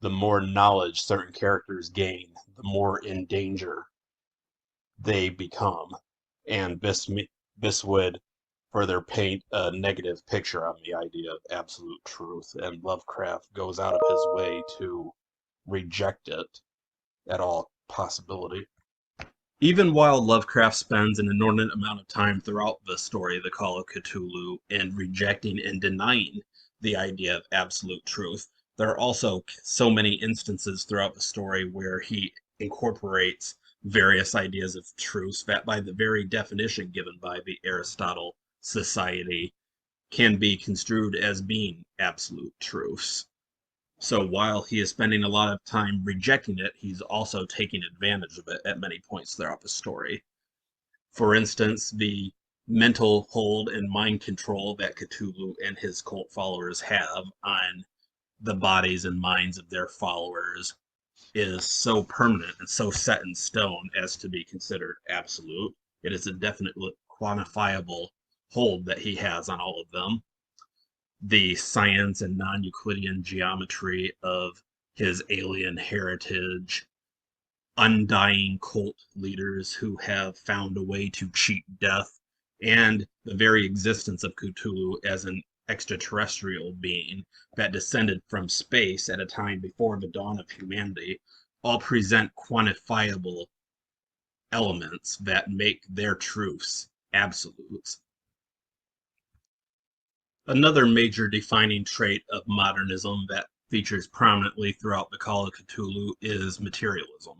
the more knowledge certain characters gain, the more in danger they become. And this would further paint a negative picture on the idea of absolute truth, and Lovecraft goes out of his way to reject it at all possibility. Even while Lovecraft spends an inordinate amount of time throughout the story, The Call of Cthulhu, in rejecting and denying the idea of absolute truth, there are also so many instances throughout the story where he incorporates various ideas of truth that, by the very definition given by the Aristotle Society, can be construed as being absolute truths. So while he is spending a lot of time rejecting it, he's also taking advantage of it at many points throughout the story. For instance, the mental hold and mind control that Cthulhu and his cult followers have on the bodies and minds of their followers is so permanent and so set in stone as to be considered absolute. It is a definitely quantifiable hold that he has on all of them. The science and non-Euclidean geometry of his alien heritage, undying cult leaders who have found a way to cheat death, and the very existence of Cthulhu as an extraterrestrial being that descended from space at a time before the dawn of humanity, all present quantifiable elements that make their truths absolutes. Another major defining trait of modernism that features prominently throughout the Call of Cthulhu is materialism.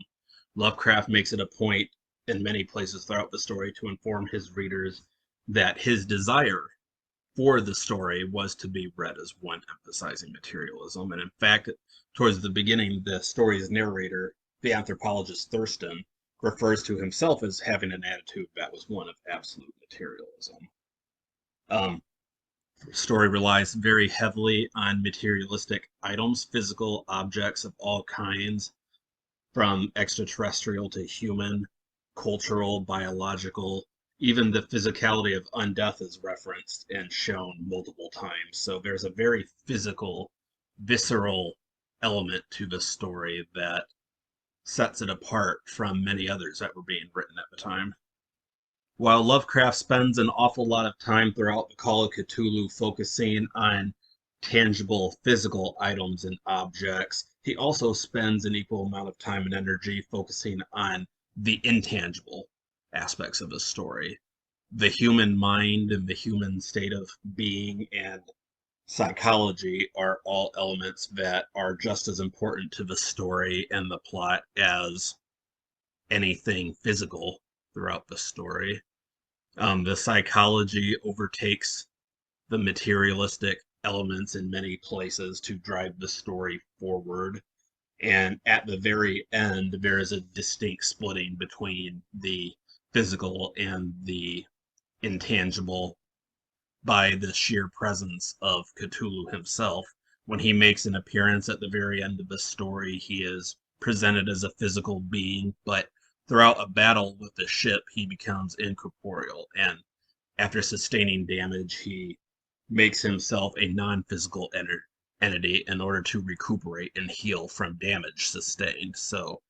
Lovecraft makes it a point in many places throughout the story to inform his readers that his desire for the story was to be read as one emphasizing materialism. And in fact, towards the beginning, the story's narrator, the anthropologist Thurston, refers to himself as having an attitude that was one of absolute materialism. The story relies very heavily on materialistic items, physical objects of all kinds, from extraterrestrial to human, cultural, biological, Even the physicality of undeath is referenced and shown multiple times. So there's a very physical, visceral element to the story that sets it apart from many others that were being written at the time. While Lovecraft spends an awful lot of time throughout the Call of Cthulhu focusing on tangible physical items and objects, he also spends an equal amount of time and energy focusing on the intangible aspects of the story. The human mind and the human state of being and psychology are all elements that are just as important to the story and the plot as anything physical throughout the story. The psychology overtakes the materialistic elements in many places to drive the story forward. And at the very end, there is a distinct splitting between the physical and the intangible by the sheer presence of Cthulhu himself. When he makes an appearance at the very end of the story, he is presented as a physical being, but throughout a battle with the ship, he becomes incorporeal, and after sustaining damage, he makes himself a non-physical entity in order to recuperate and heal from damage sustained. So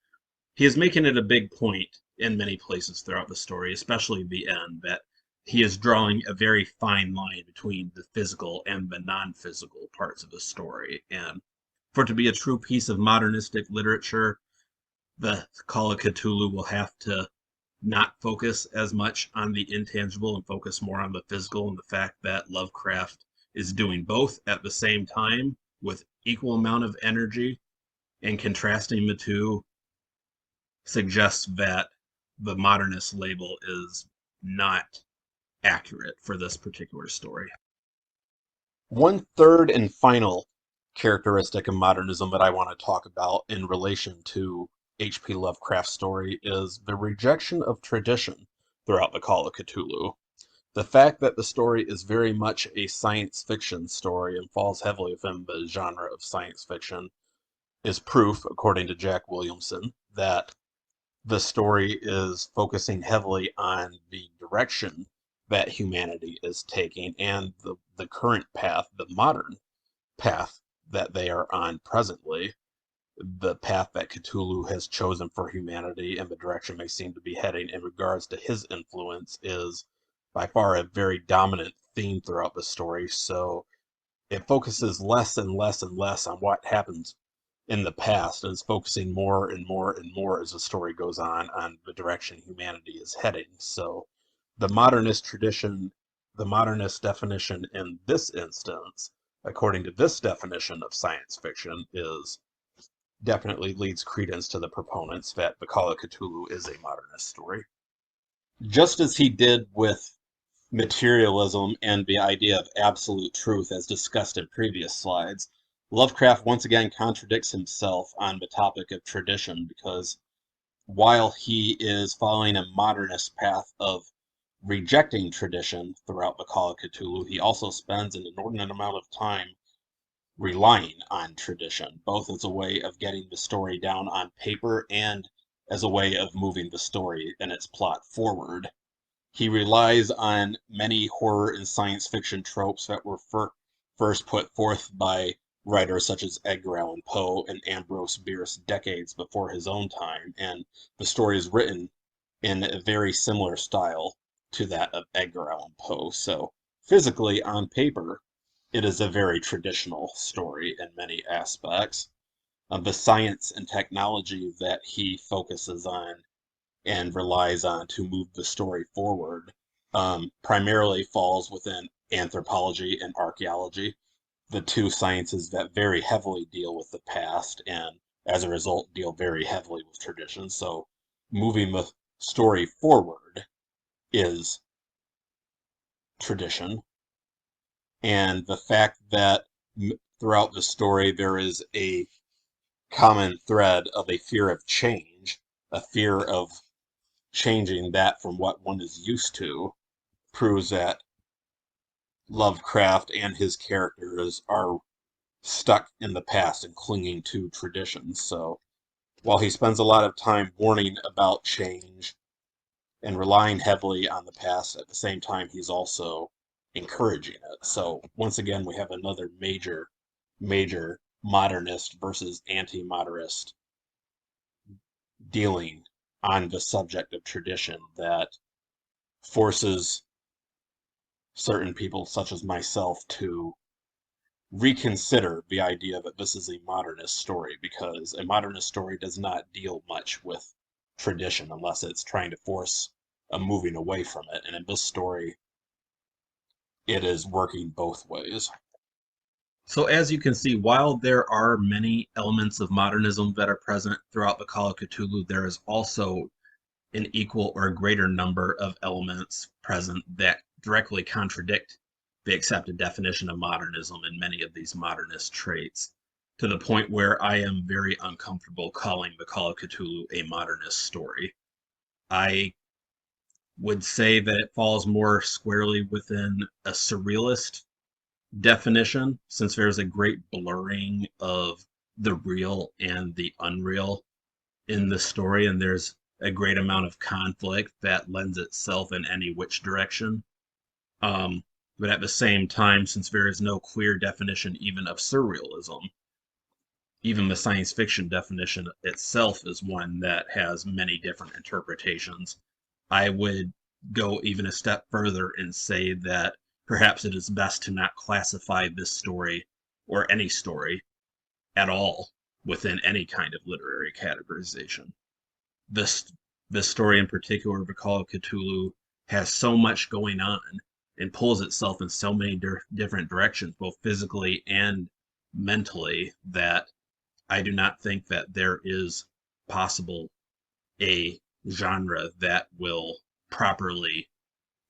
he is making it a big point in many places throughout the story, especially the end, that he is drawing a very fine line between the physical and the non-physical parts of the story. And for it to be a true piece of modernistic literature, the Call of Cthulhu will have to not focus as much on the intangible and focus more on the physical, and the fact that Lovecraft is doing both at the same time with equal amount of energy, and contrasting the two suggests that the modernist label is not accurate for this particular story. One third and final characteristic of modernism that I want to talk about in relation to H.P. Lovecraft's story is the rejection of tradition throughout the Call of Cthulhu. The fact that the story is very much a science fiction story and falls heavily within the genre of science fiction is proof, according to Jack Williamson, that the story is focusing heavily on the direction that humanity is taking and the current path, the modern path that they are on presently. The path that Cthulhu has chosen for humanity and the direction they seem to be heading in regards to his influence is by far a very dominant theme throughout the story. So it focuses less and less and less on what happens in the past, and it's focusing more and more and more as the story goes on the direction humanity is heading. So the modernist tradition, the modernist definition in this instance, according to this definition of science fiction, is definitely leads credence to the proponents that the Call of Cthulhu is a modernist story. Just as he did with materialism and the idea of absolute truth as discussed in previous slides, Lovecraft once again contradicts himself on the topic of tradition, because while he is following a modernist path of rejecting tradition throughout the Call of Cthulhu, he also spends an inordinate amount of time relying on tradition, both as a way of getting the story down on paper and as a way of moving the story and its plot forward. He relies on many horror and science fiction tropes that were first put forth by writers such as Edgar Allan Poe and Ambrose Bierce decades before his own time, and the story is written in a very similar style to that of Edgar Allan Poe. So physically, on paper, it is a very traditional story in many aspects. The science and technology that he focuses on and relies on to move the story forward primarily falls within anthropology and archaeology, the two sciences that very heavily deal with the past and as a result deal very heavily with tradition. So moving the story forward is tradition. And the fact that throughout the story there is a common thread of a fear of change, a fear of changing that from what one is used to, proves that Lovecraft and his characters are stuck in the past and clinging to traditions. So while he spends a lot of time warning about change and relying heavily on the past. At the same time, he's also encouraging it. So once again, we have another major modernist versus anti-modernist dealing on the subject of tradition that forces certain people such as myself to reconsider the idea that this is a modernist story, because a modernist story does not deal much with tradition unless it's trying to force a moving away from it. And in this story, it is working both ways. So as you can see, while there are many elements of modernism that are present throughout the Call of Cthulhu, there is also an equal or greater number of elements present that directly contradict the accepted definition of modernism in many of these modernist traits, to the point where I am very uncomfortable calling the Call of Cthulhu a modernist story. I would say that it falls more squarely within a surrealist definition, since there's a great blurring of the real and the unreal in the story, and there's a great amount of conflict that lends itself in any which direction. But at the same time, since there is no clear definition even of surrealism, even the science fiction definition itself is one that has many different interpretations. I would go even a step further and say that perhaps it is best to not classify this story or any story at all within any kind of literary categorization. This story in particular, The Call of Cthulhu, has so much going on and pulls itself in so many different directions, both physically and mentally, that I do not think that there is possible a genre that will properly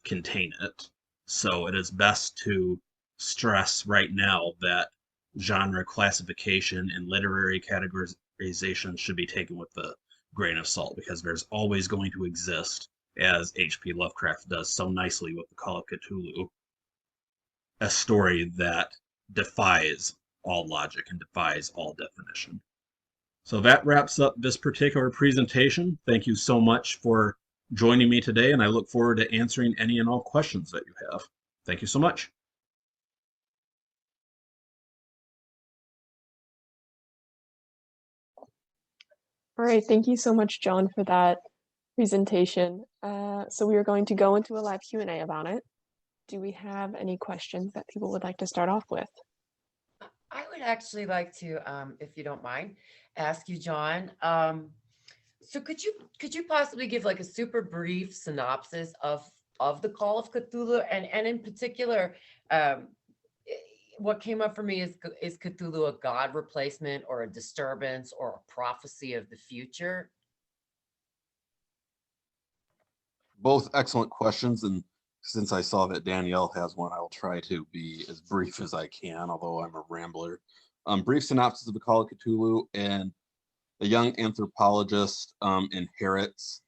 contain it. So it is best to stress right now that genre classification and literary categorization should be taken with a grain of salt, because there's always going to exist, as H.P. Lovecraft does so nicely with The Call of Cthulhu, a story that defies all logic and defies all definition. So that wraps up this particular presentation. Thank you so much for joining me today, and I look forward to answering any and all questions that you have. Thank you so much. All right, thank you so much, John, for that presentation. So we are going to go into a live Q&A about it. Do we have any questions that people would like to start off with? I would actually like to, if you don't mind, ask you, John. So could you possibly give like a super brief synopsis of the Call of Cthulhu, and in particular, what came up for me is Cthulhu a god replacement or a disturbance or a prophecy of the future? Both excellent questions, and since I saw that Danielle has one, I'll try to be as brief as I can, although I'm a rambler. Brief synopsis of The Call of Cthulhu: and a young anthropologist inherits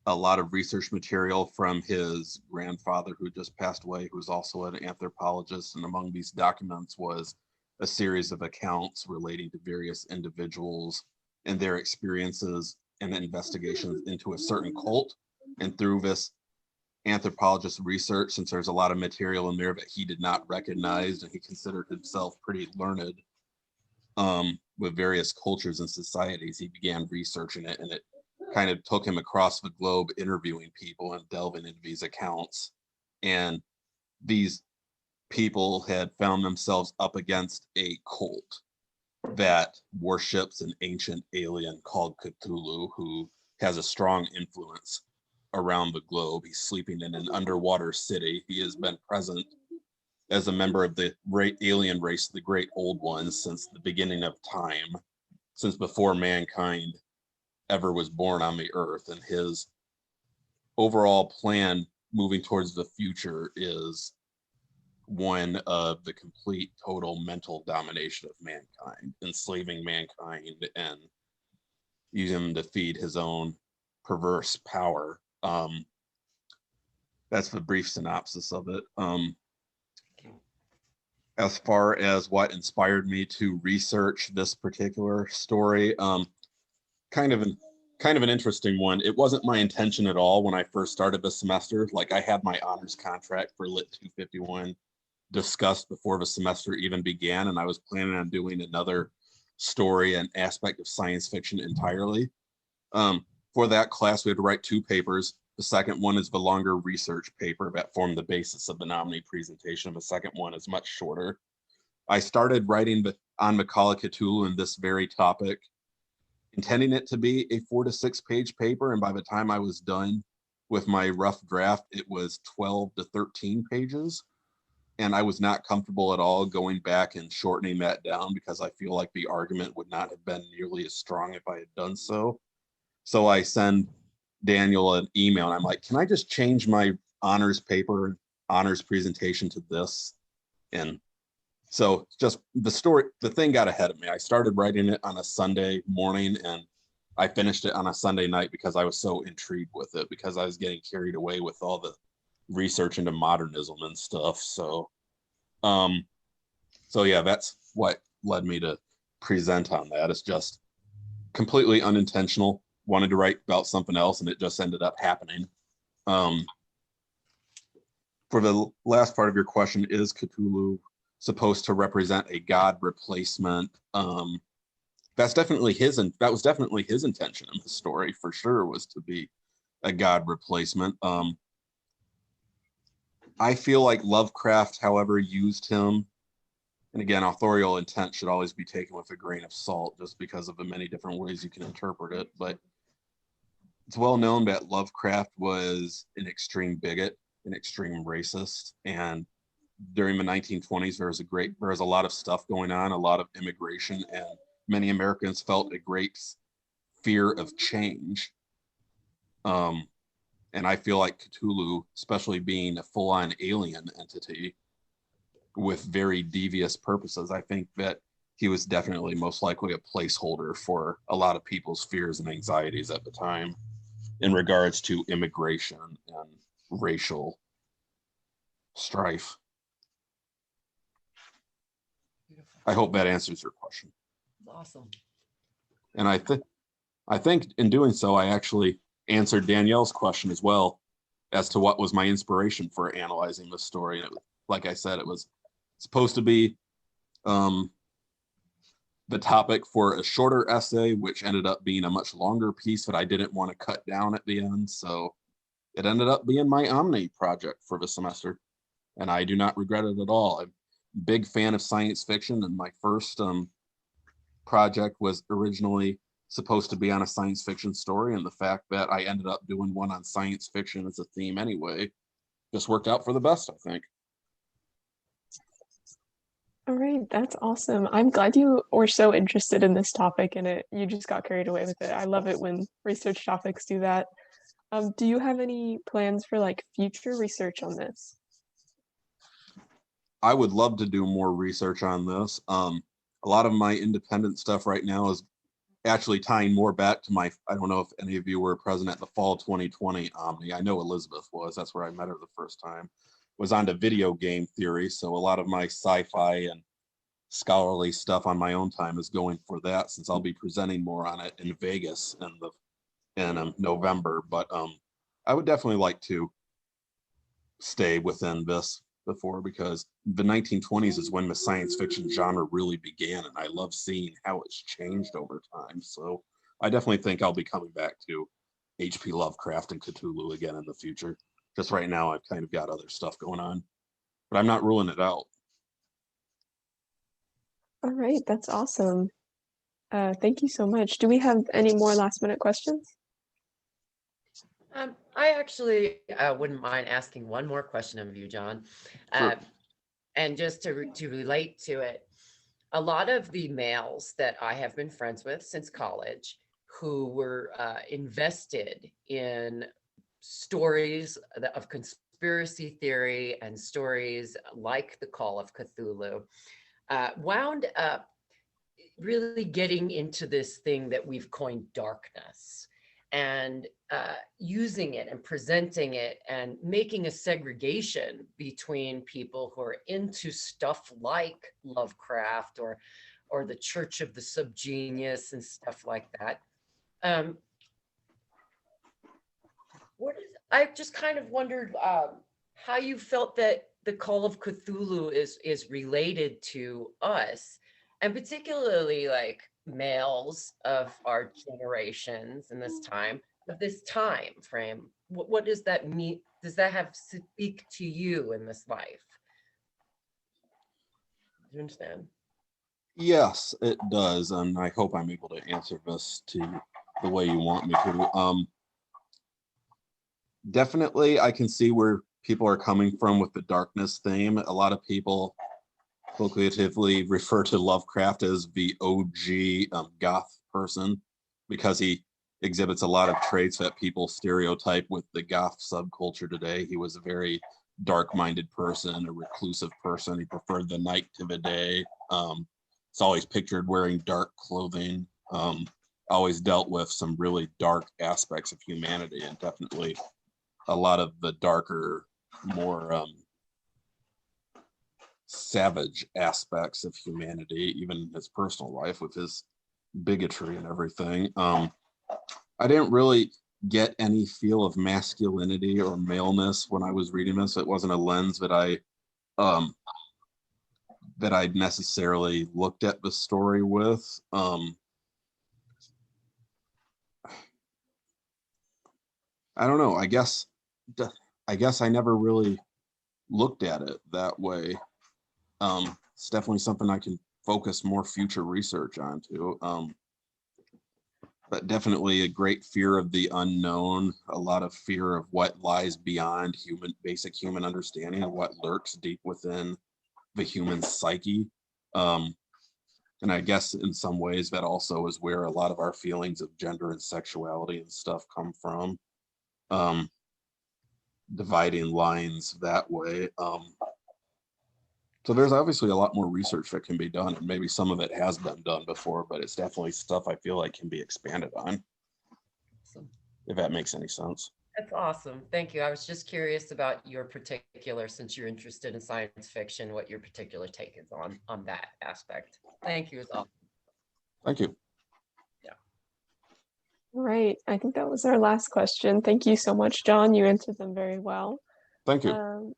a lot of research material from his grandfather, who just passed away, who was also an anthropologist. And among these documents was a series of accounts relating to various individuals and their experiences and investigations into a certain cult. And through this anthropologist research, since there's a lot of material in there that he did not recognize, and he considered himself pretty learned with various cultures and societies, he began researching it, and it kind of took him across the globe interviewing people and delving into these accounts. And these people had found themselves up against a cult that worships an ancient alien called Cthulhu, who has a strong influence around the globe. He's sleeping in an underwater city. He has been present as a member of the great alien race, the Great Old Ones, since the beginning of time, since before mankind ever was born on the earth. And his overall plan moving towards the future is one of the complete total mental domination of mankind, enslaving mankind and using them to feed his own perverse power. That's the brief synopsis of it. As far as what inspired me to research this particular story, kind of kind of an interesting one. It wasn't my intention at all when I first started the semester. Like, I had my honors contract for Lit 251 discussed before the semester even began, and I was planning on doing another story and aspect of science fiction entirely. For that class, we had to write 2 papers. The second one is the longer research paper that formed the basis of the nominee presentation. The second one is much shorter. I started writing on Macaulay Cthulhu and this very topic, intending it to be a 4 to 6 page paper. And by the time I was done with my rough draft, it was 12 to 13 pages. And I was not comfortable at all going back and shortening that down because I feel like the argument would not have been nearly as strong if I had done so. So I send Daniel an email and I'm like, can I just change my honors paper, honors presentation to this? And so just the thing got ahead of me. I started writing it on a Sunday morning and I finished it on a Sunday night because I was so intrigued with it, because I was getting carried away with all the research into modernism and stuff. So yeah, that's what led me to present on that. It's just completely unintentional. Wanted to write about something else and it just ended up happening. For the last part of your question, is Cthulhu supposed to represent a god replacement? That was definitely his intention in the story, for sure, was to be a god replacement. I feel like Lovecraft, however, used him, and again, authorial intent should always be taken with a grain of salt just because of the many different ways you can interpret it, but it's well known that Lovecraft was an extreme bigot, an extreme racist, and during the 1920s, there was a lot of stuff going on, a lot of immigration, and many Americans felt a great fear of change. And I feel like Cthulhu, especially being a full-on alien entity with very devious purposes, I think that he was definitely most likely a placeholder for a lot of people's fears and anxieties at the time in regards to immigration and racial strife. Beautiful. I hope that answers your question. Awesome. And I think in doing so, I actually answered Danielle's question as well as to what was my inspiration for analyzing this story. And like I said, it was supposed to be the topic for a shorter essay, which ended up being a much longer piece that I didn't want to cut down at the end. So it ended up being my OMNI project for the semester. And I do not regret it at all. I'm a big fan of science fiction, and my first project was originally supposed to be on a science fiction story, and the fact that I ended up doing one on science fiction as a theme anyway just worked out for the best, I think. All right, that's awesome. I'm glad you were so interested in this topic and you just got carried away with it. I love it when research topics do that. Do you have any plans for like future research on this? I would love to do more research on this. A lot of my independent stuff right now is actually tying more back to I don't know if any of you were present at the fall 2020 OMNI. I know Elizabeth was, that's where I met her the first time, was onto video game theory. So a lot of my sci-fi and scholarly stuff on my own time is going for that, since I'll be presenting more on it in Vegas in November. But I would definitely like to stay within this before, because the 1920s is when the science fiction genre really began, and I love seeing how it's changed over time. So I definitely think I'll be coming back to H.P. Lovecraft and Cthulhu again in the future. Just right now, I've kind of got other stuff going on, but I'm not ruling it out. All right, that's awesome. Thank you so much. Do we have any more last minute questions? I actually wouldn't mind asking one more question of you, John. Sure. And just to relate to it, a lot of the males that I have been friends with since college who were invested in stories of conspiracy theory and stories like The Call of Cthulhu wound up really getting into this thing that we've coined darkness, and using it and presenting it and making a segregation between people who are into stuff like Lovecraft or the Church of the Subgenius and stuff like that. I've just kind of wondered how you felt that the Call of Cthulhu is related to us, and particularly like males of our generations in this time, of this time frame. What does that mean? Does that have speak to you in this life? Do you understand? Yes, it does, and I hope I'm able to answer this to the way you want me to. Definitely, I can see where people are coming from with the darkness theme. A lot of people colloquially refer to Lovecraft as the OG goth person because he exhibits a lot of traits that people stereotype with the goth subculture today. He was a very dark-minded person, a reclusive person. He preferred the night to the day. It's always pictured wearing dark clothing. Always dealt with some really dark aspects of humanity, and definitely a lot of the darker, more savage aspects of humanity, even his personal life with his bigotry and everything. I didn't really get any feel of masculinity or maleness when I was reading this. It wasn't a lens that I necessarily looked at the story with. I don't know. I guess I never really looked at it that way. It's definitely something I can focus more future research onto. But definitely a great fear of the unknown, a lot of fear of what lies beyond basic human understanding of what lurks deep within the human psyche. And I guess in some ways that also is where a lot of our feelings of gender and sexuality and stuff come from. Dividing lines that way. So there's obviously a lot more research that can be done, and maybe some of it has been done before, but it's definitely stuff I feel like can be expanded on. Awesome. If that makes any sense. That's awesome. Thank you. I was just curious about your particular, since you're interested in science fiction, what your particular take is on that aspect. Thank you. It's awesome. Thank you. All right. I think that was our last question. Thank you so much, John. You answered them very well. Thank you.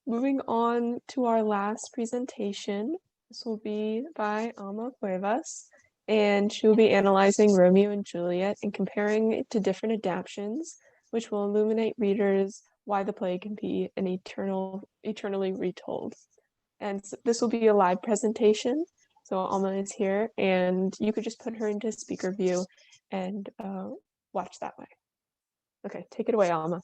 Moving on to our last presentation. This will be by Alma Cuevas, and she will be analyzing Romeo and Juliet and comparing it to different adaptations, which will illuminate readers why the play can be an eternally retold. And so this will be a live presentation. So Alma is here, and you could just put her into speaker view and watch that way. Okay, take it away, Alma.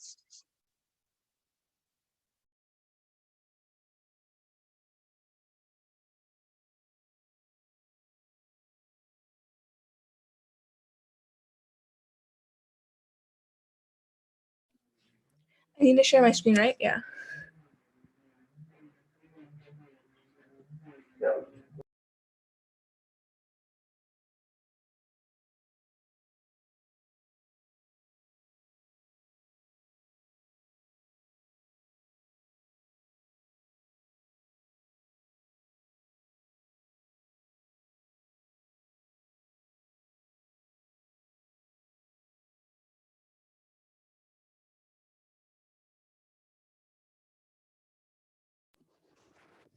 I need to share my screen, right? Yeah.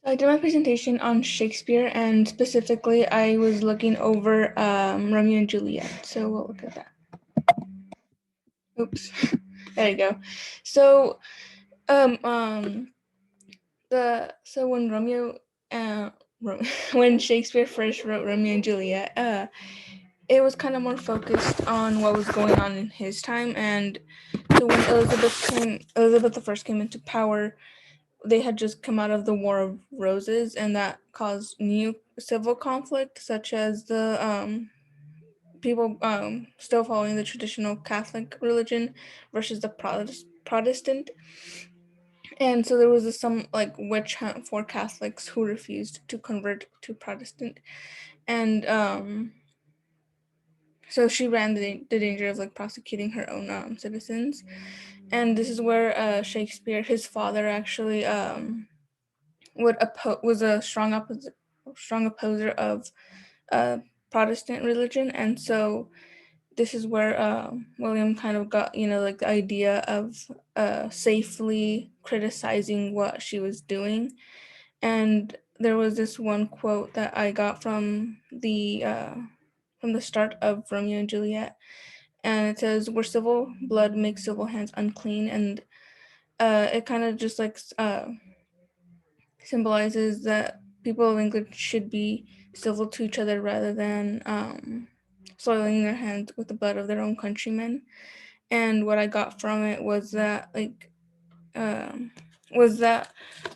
I did my presentation on Shakespeare, and specifically I was looking over Romeo and Juliet. So we'll look at that. Oops, there you go. So when when Shakespeare first wrote Romeo and Juliet, it was kind of more focused on what was going on in his time, and so when Elizabeth I came into power, they had just come out of the War of Roses, and that caused new civil conflict, such as the people still following the traditional Catholic religion versus the Protestant. And so there was some like witch hunt for Catholics who refused to convert to Protestant, and so she ran the danger of like prosecuting her own citizens. And this is where Shakespeare, his father, actually was a strong opposer of Protestant religion, and so this is where William kind of got, like the idea of safely criticizing what she was doing. And there was this one quote that I got from the start of Romeo and Juliet, and it says, "Where civil blood makes civil hands unclean," and it kind of just like symbolizes that people of England should be civil to each other rather than soiling their hands with the blood of their own countrymen. And what I got from it was that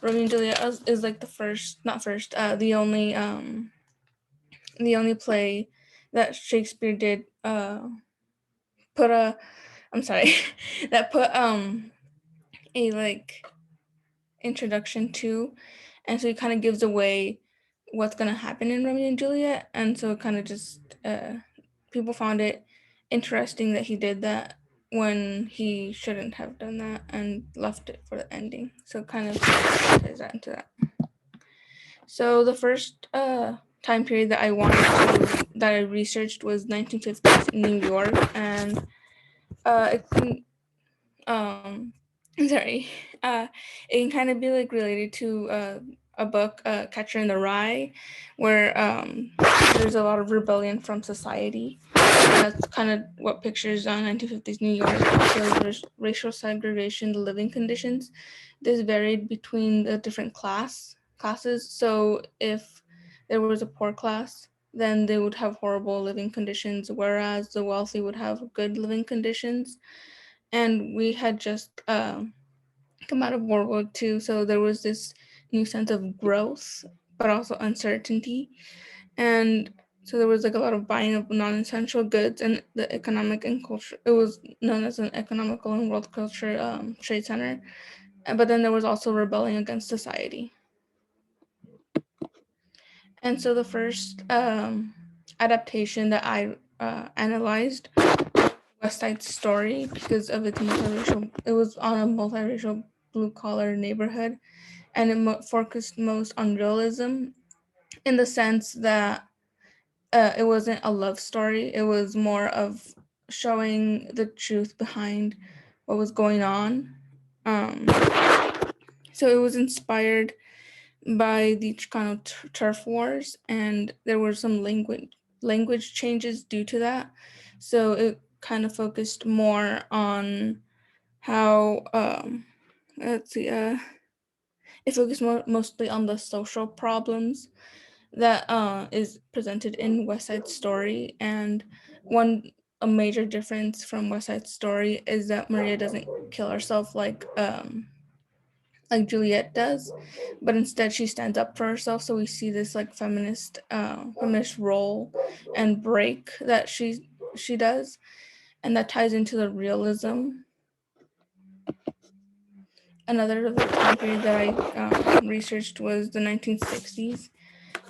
Romeo and Juliet is like the only play that Shakespeare did put a I'm sorry that put a like introduction to, and so it kind of gives away what's going to happen in Romeo and Juliet. And so it kind of just people found it interesting that he did that when he shouldn't have done that and left it for the ending. So it kind of ties that into that. So the first time period that I researched was 1950s New York, and it can kind of be like related to a book, Catcher in the Rye, where there's a lot of rebellion from society. And that's kind of what pictures on 1950s New York. So racial segregation, the living conditions. This varied between the different classes. So if there was a poor class, then they would have horrible living conditions, whereas the wealthy would have good living conditions. And we had just come out of World War II, so there was this new sense of growth, but also uncertainty. And so there was like a lot of buying of non-essential goods, and the economic and culture, it was known as an economical and world culture trade center. But then there was also rebelling against society. And so the first adaptation that I analyzed, West Side Story, because of its multiracial, it was on a multiracial blue-collar neighborhood, and it focused most on realism, in the sense that it wasn't a love story. It was more of showing the truth behind what was going on. So it was inspired by the Chicano turf wars, and there were some language changes due to that. So it kind of focused more on how it focused mostly on the social problems that is presented in West Side Story. And a major difference from West Side Story is that Maria doesn't kill herself like Juliet does, but instead she stands up for herself. So we see this like feminist role and break that she does, and that ties into the realism. Another of the time period that I researched was the 1960s,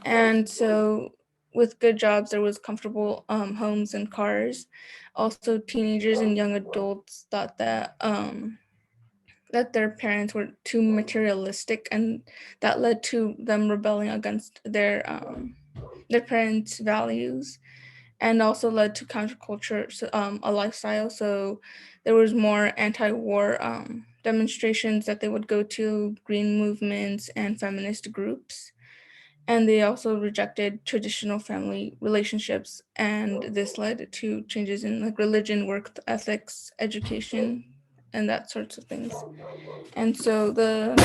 and so with good jobs there was comfortable homes and cars. Also, teenagers and young adults thought that that their parents were too materialistic, and that led to them rebelling against their parents' values, and also led to counterculture, a lifestyle. So there was more anti-war demonstrations that they would go to, green movements and feminist groups. And they also rejected traditional family relationships, and this led to changes in like religion, work ethics, education, and that sorts of things. And so the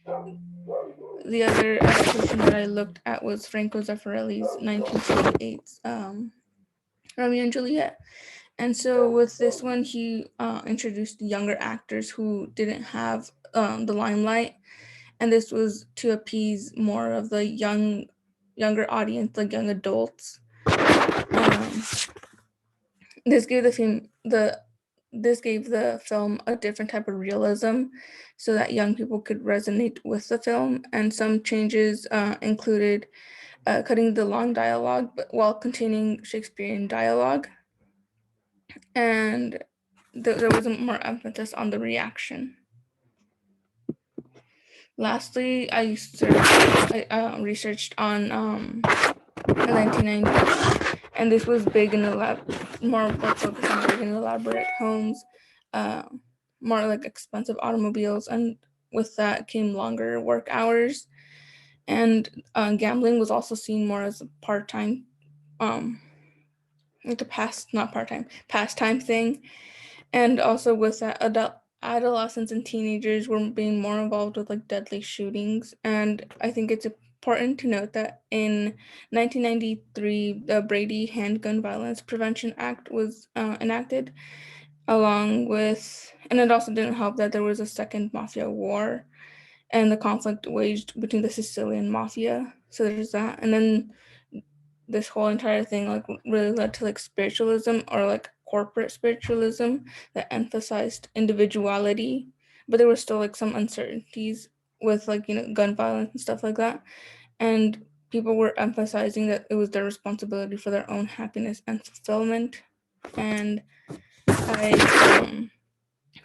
other adaptation that I looked at was Franco Zeffirelli's 1928 Romeo and Juliet. And so with this one, he introduced younger actors who didn't have the limelight, and this was to appease more of the younger audience, like young adults. This gave the film a different type of realism, so that young people could resonate with the film. And some changes included cutting the long dialogue, but while containing Shakespearean dialogue, and there was more emphasis on the reaction. Lastly, I researched on in 1990, and this was big and more focused on big and elaborate homes, more like expensive automobiles, and with that came longer work hours. And gambling was also seen more as a part-time, like a pastime thing. And also with that, adolescents and teenagers were being more involved with like deadly shootings. And I think it's important to note that in 1993, the Brady Handgun Violence Prevention Act was enacted, along with, and it also didn't help that there was a second mafia war and the conflict waged between the Sicilian mafia. So there's that. And then this whole entire thing like really led to like spiritualism, or like corporate spiritualism, that emphasized individuality, but there were still like some uncertainties with like, you know, gun violence and stuff like that. And people were emphasizing that it was their responsibility for their own happiness and fulfillment. And I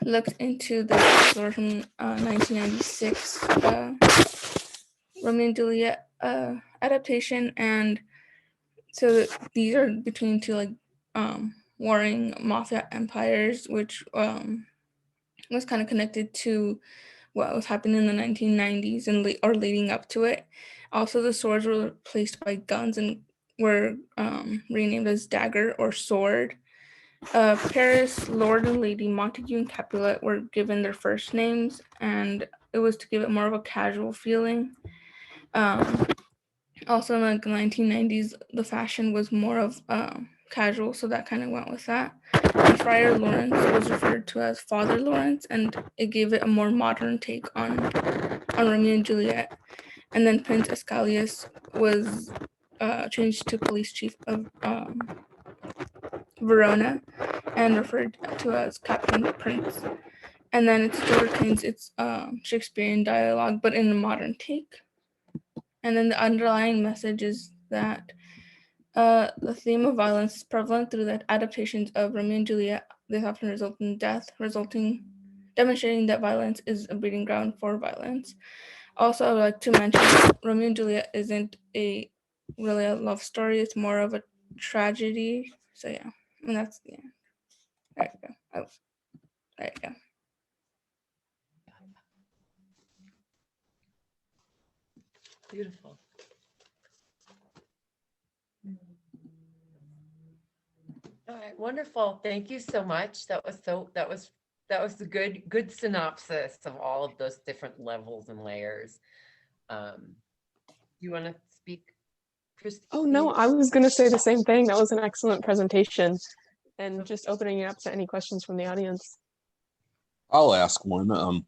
looked into this from 1996 Romeo and Juliet adaptation, and so these are between two like warring mafia empires, which was kind of connected to what was happening in the 1990s and or leading up to it. Also, the swords were replaced by guns and were renamed as dagger or sword. Paris, Lord and Lady Montague and Capulet were given their first names, and it was to give it more of a casual feeling. Also in like the 1990s, the fashion was more of casual, so that kind of went with that. And Friar Lawrence was referred to as Father Lawrence, and it gave it a more modern take on Romeo and Juliet. And then Prince Escalius was changed to police chief of Verona and referred to as Captain Prince. And then it's still retains its Shakespearean dialogue, but in a modern take. And then the underlying message is that the theme of violence is prevalent through the adaptations of Romeo and Juliet. This often result in death, demonstrating that violence is a breeding ground for violence. Also, I would like to mention Romeo and Juliet isn't really a love story. It's more of a tragedy. So yeah, and that's yeah. There you go. Oh, there you go. Beautiful. All right, wonderful. Thank you so much. That was a good synopsis of all of those different levels and layers. You want to speak, Christine? Oh no, I was going to say the same thing. That was an excellent presentation, and just opening it up to any questions from the audience. I'll ask one.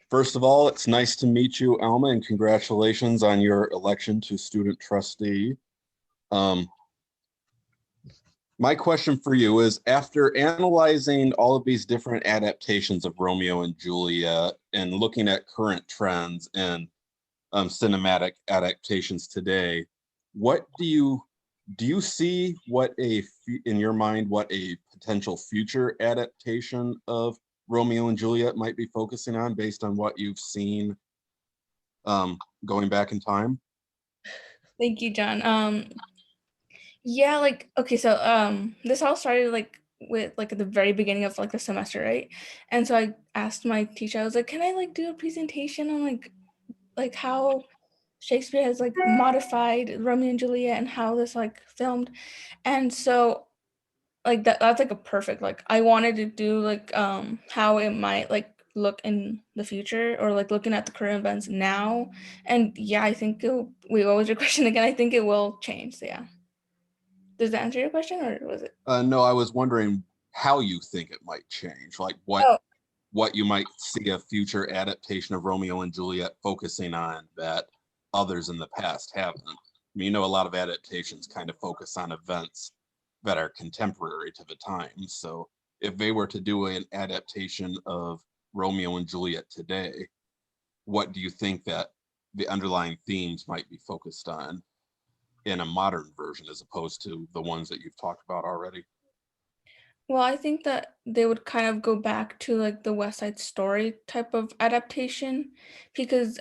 First of all, it's nice to meet you, Alma, and congratulations on your election to student trustee. My question for you is, after analyzing all of these different adaptations of Romeo and Juliet and looking at current trends and cinematic adaptations today, what do you see in your mind what a potential future adaptation of Romeo and Juliet might be focusing on based on what you've seen going back in time? Thank you, John. Yeah, like okay, so this all started like with like at the very beginning of like the semester, right? And so I asked my teacher, I was like, can I like do a presentation on like how Shakespeare has like modified Romeo and Juliet and how this like filmed. And so like that's like a perfect, like I wanted to do like how it might like look in the future, or like looking at the current events now. And yeah, I think we always your question again, I think it will change. So yeah. Does that answer your question, or was it? No, I was wondering how you think it might change, like what you might see a future adaptation of Romeo and Juliet focusing on that others in the past haven't. I mean, you know, a lot of adaptations kind of focus on events that are contemporary to the time. So if they were to do an adaptation of Romeo and Juliet today, what do you think that the underlying themes might be focused on in a modern version as opposed to the ones that you've talked about already? Well, I think that they would kind of go back to like the West Side Story type of adaptation, because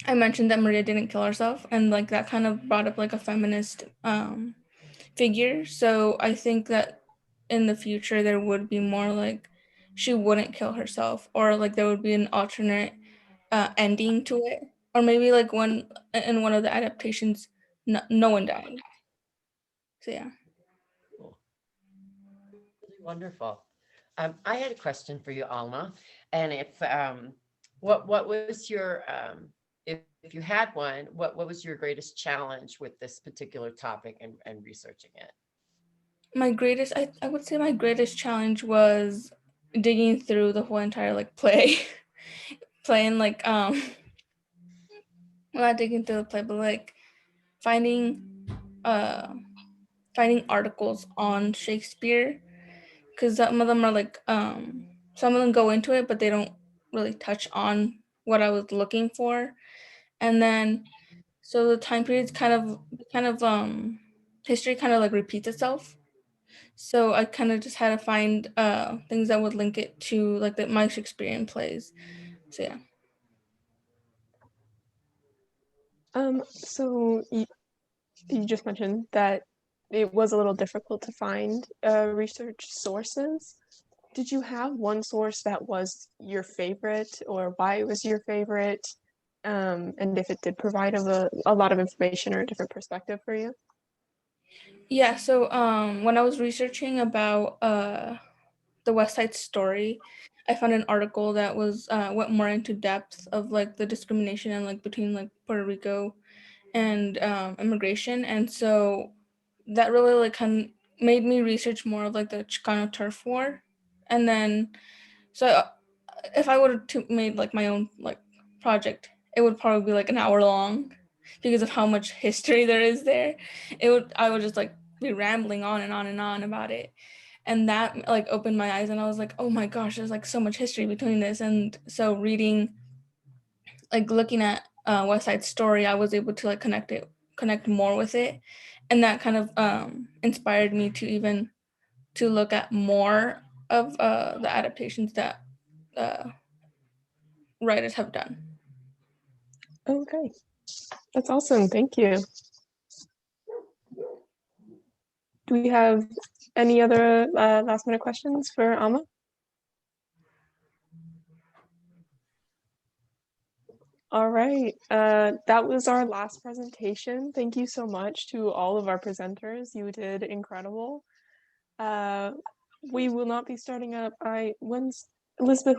I mentioned that Maria didn't kill herself, and like that kind of brought up like a feminist figure. So I think that in the future there would be more like she wouldn't kill herself, or like there would be an alternate ending to it, or maybe like one in one of the adaptations, no one died. So yeah. Cool. Really wonderful. I had a question for you, Alma, and if what was your if you had one, what was your greatest challenge with this particular topic and researching it? My greatest, I would say my greatest challenge was digging through the whole entire like play, playing like well, not digging through the play, but like finding finding articles on Shakespeare, because some of them are like some of them go into it, but they don't really touch on what I was looking for. And then so the time periods kind of history kind of like repeats itself. So I kind of just had to find things that would link it to like my Shakespearean plays. So yeah. So you just mentioned that it was a little difficult to find research sources. Did you have one source that was your favorite, or why it was your favorite? And if it did provide a lot of information or a different perspective for you? Yeah, so when I was researching about the West Side Story, I found an article that was went more into depth of like the discrimination and like between like Puerto Rico and immigration, and so that really like kind of made me research more of like the Chicano turf war. And then so if I would have made like my own like project, it would probably be like an hour long because of how much history there is there. I would just like be rambling on and on and on about it. And that like opened my eyes, and I was like, oh my gosh, there's like so much history between this. And so reading, like looking at West Side Story, I was able to like connect more with it. And that kind of inspired me to even to look at more of the adaptations that writers have done. Okay, that's awesome. Thank you. Do we have any other last minute questions for Alma? All right, that was our last presentation. Thank you so much to all of our presenters. You did incredible. We will not be starting up. When's Elizabeth?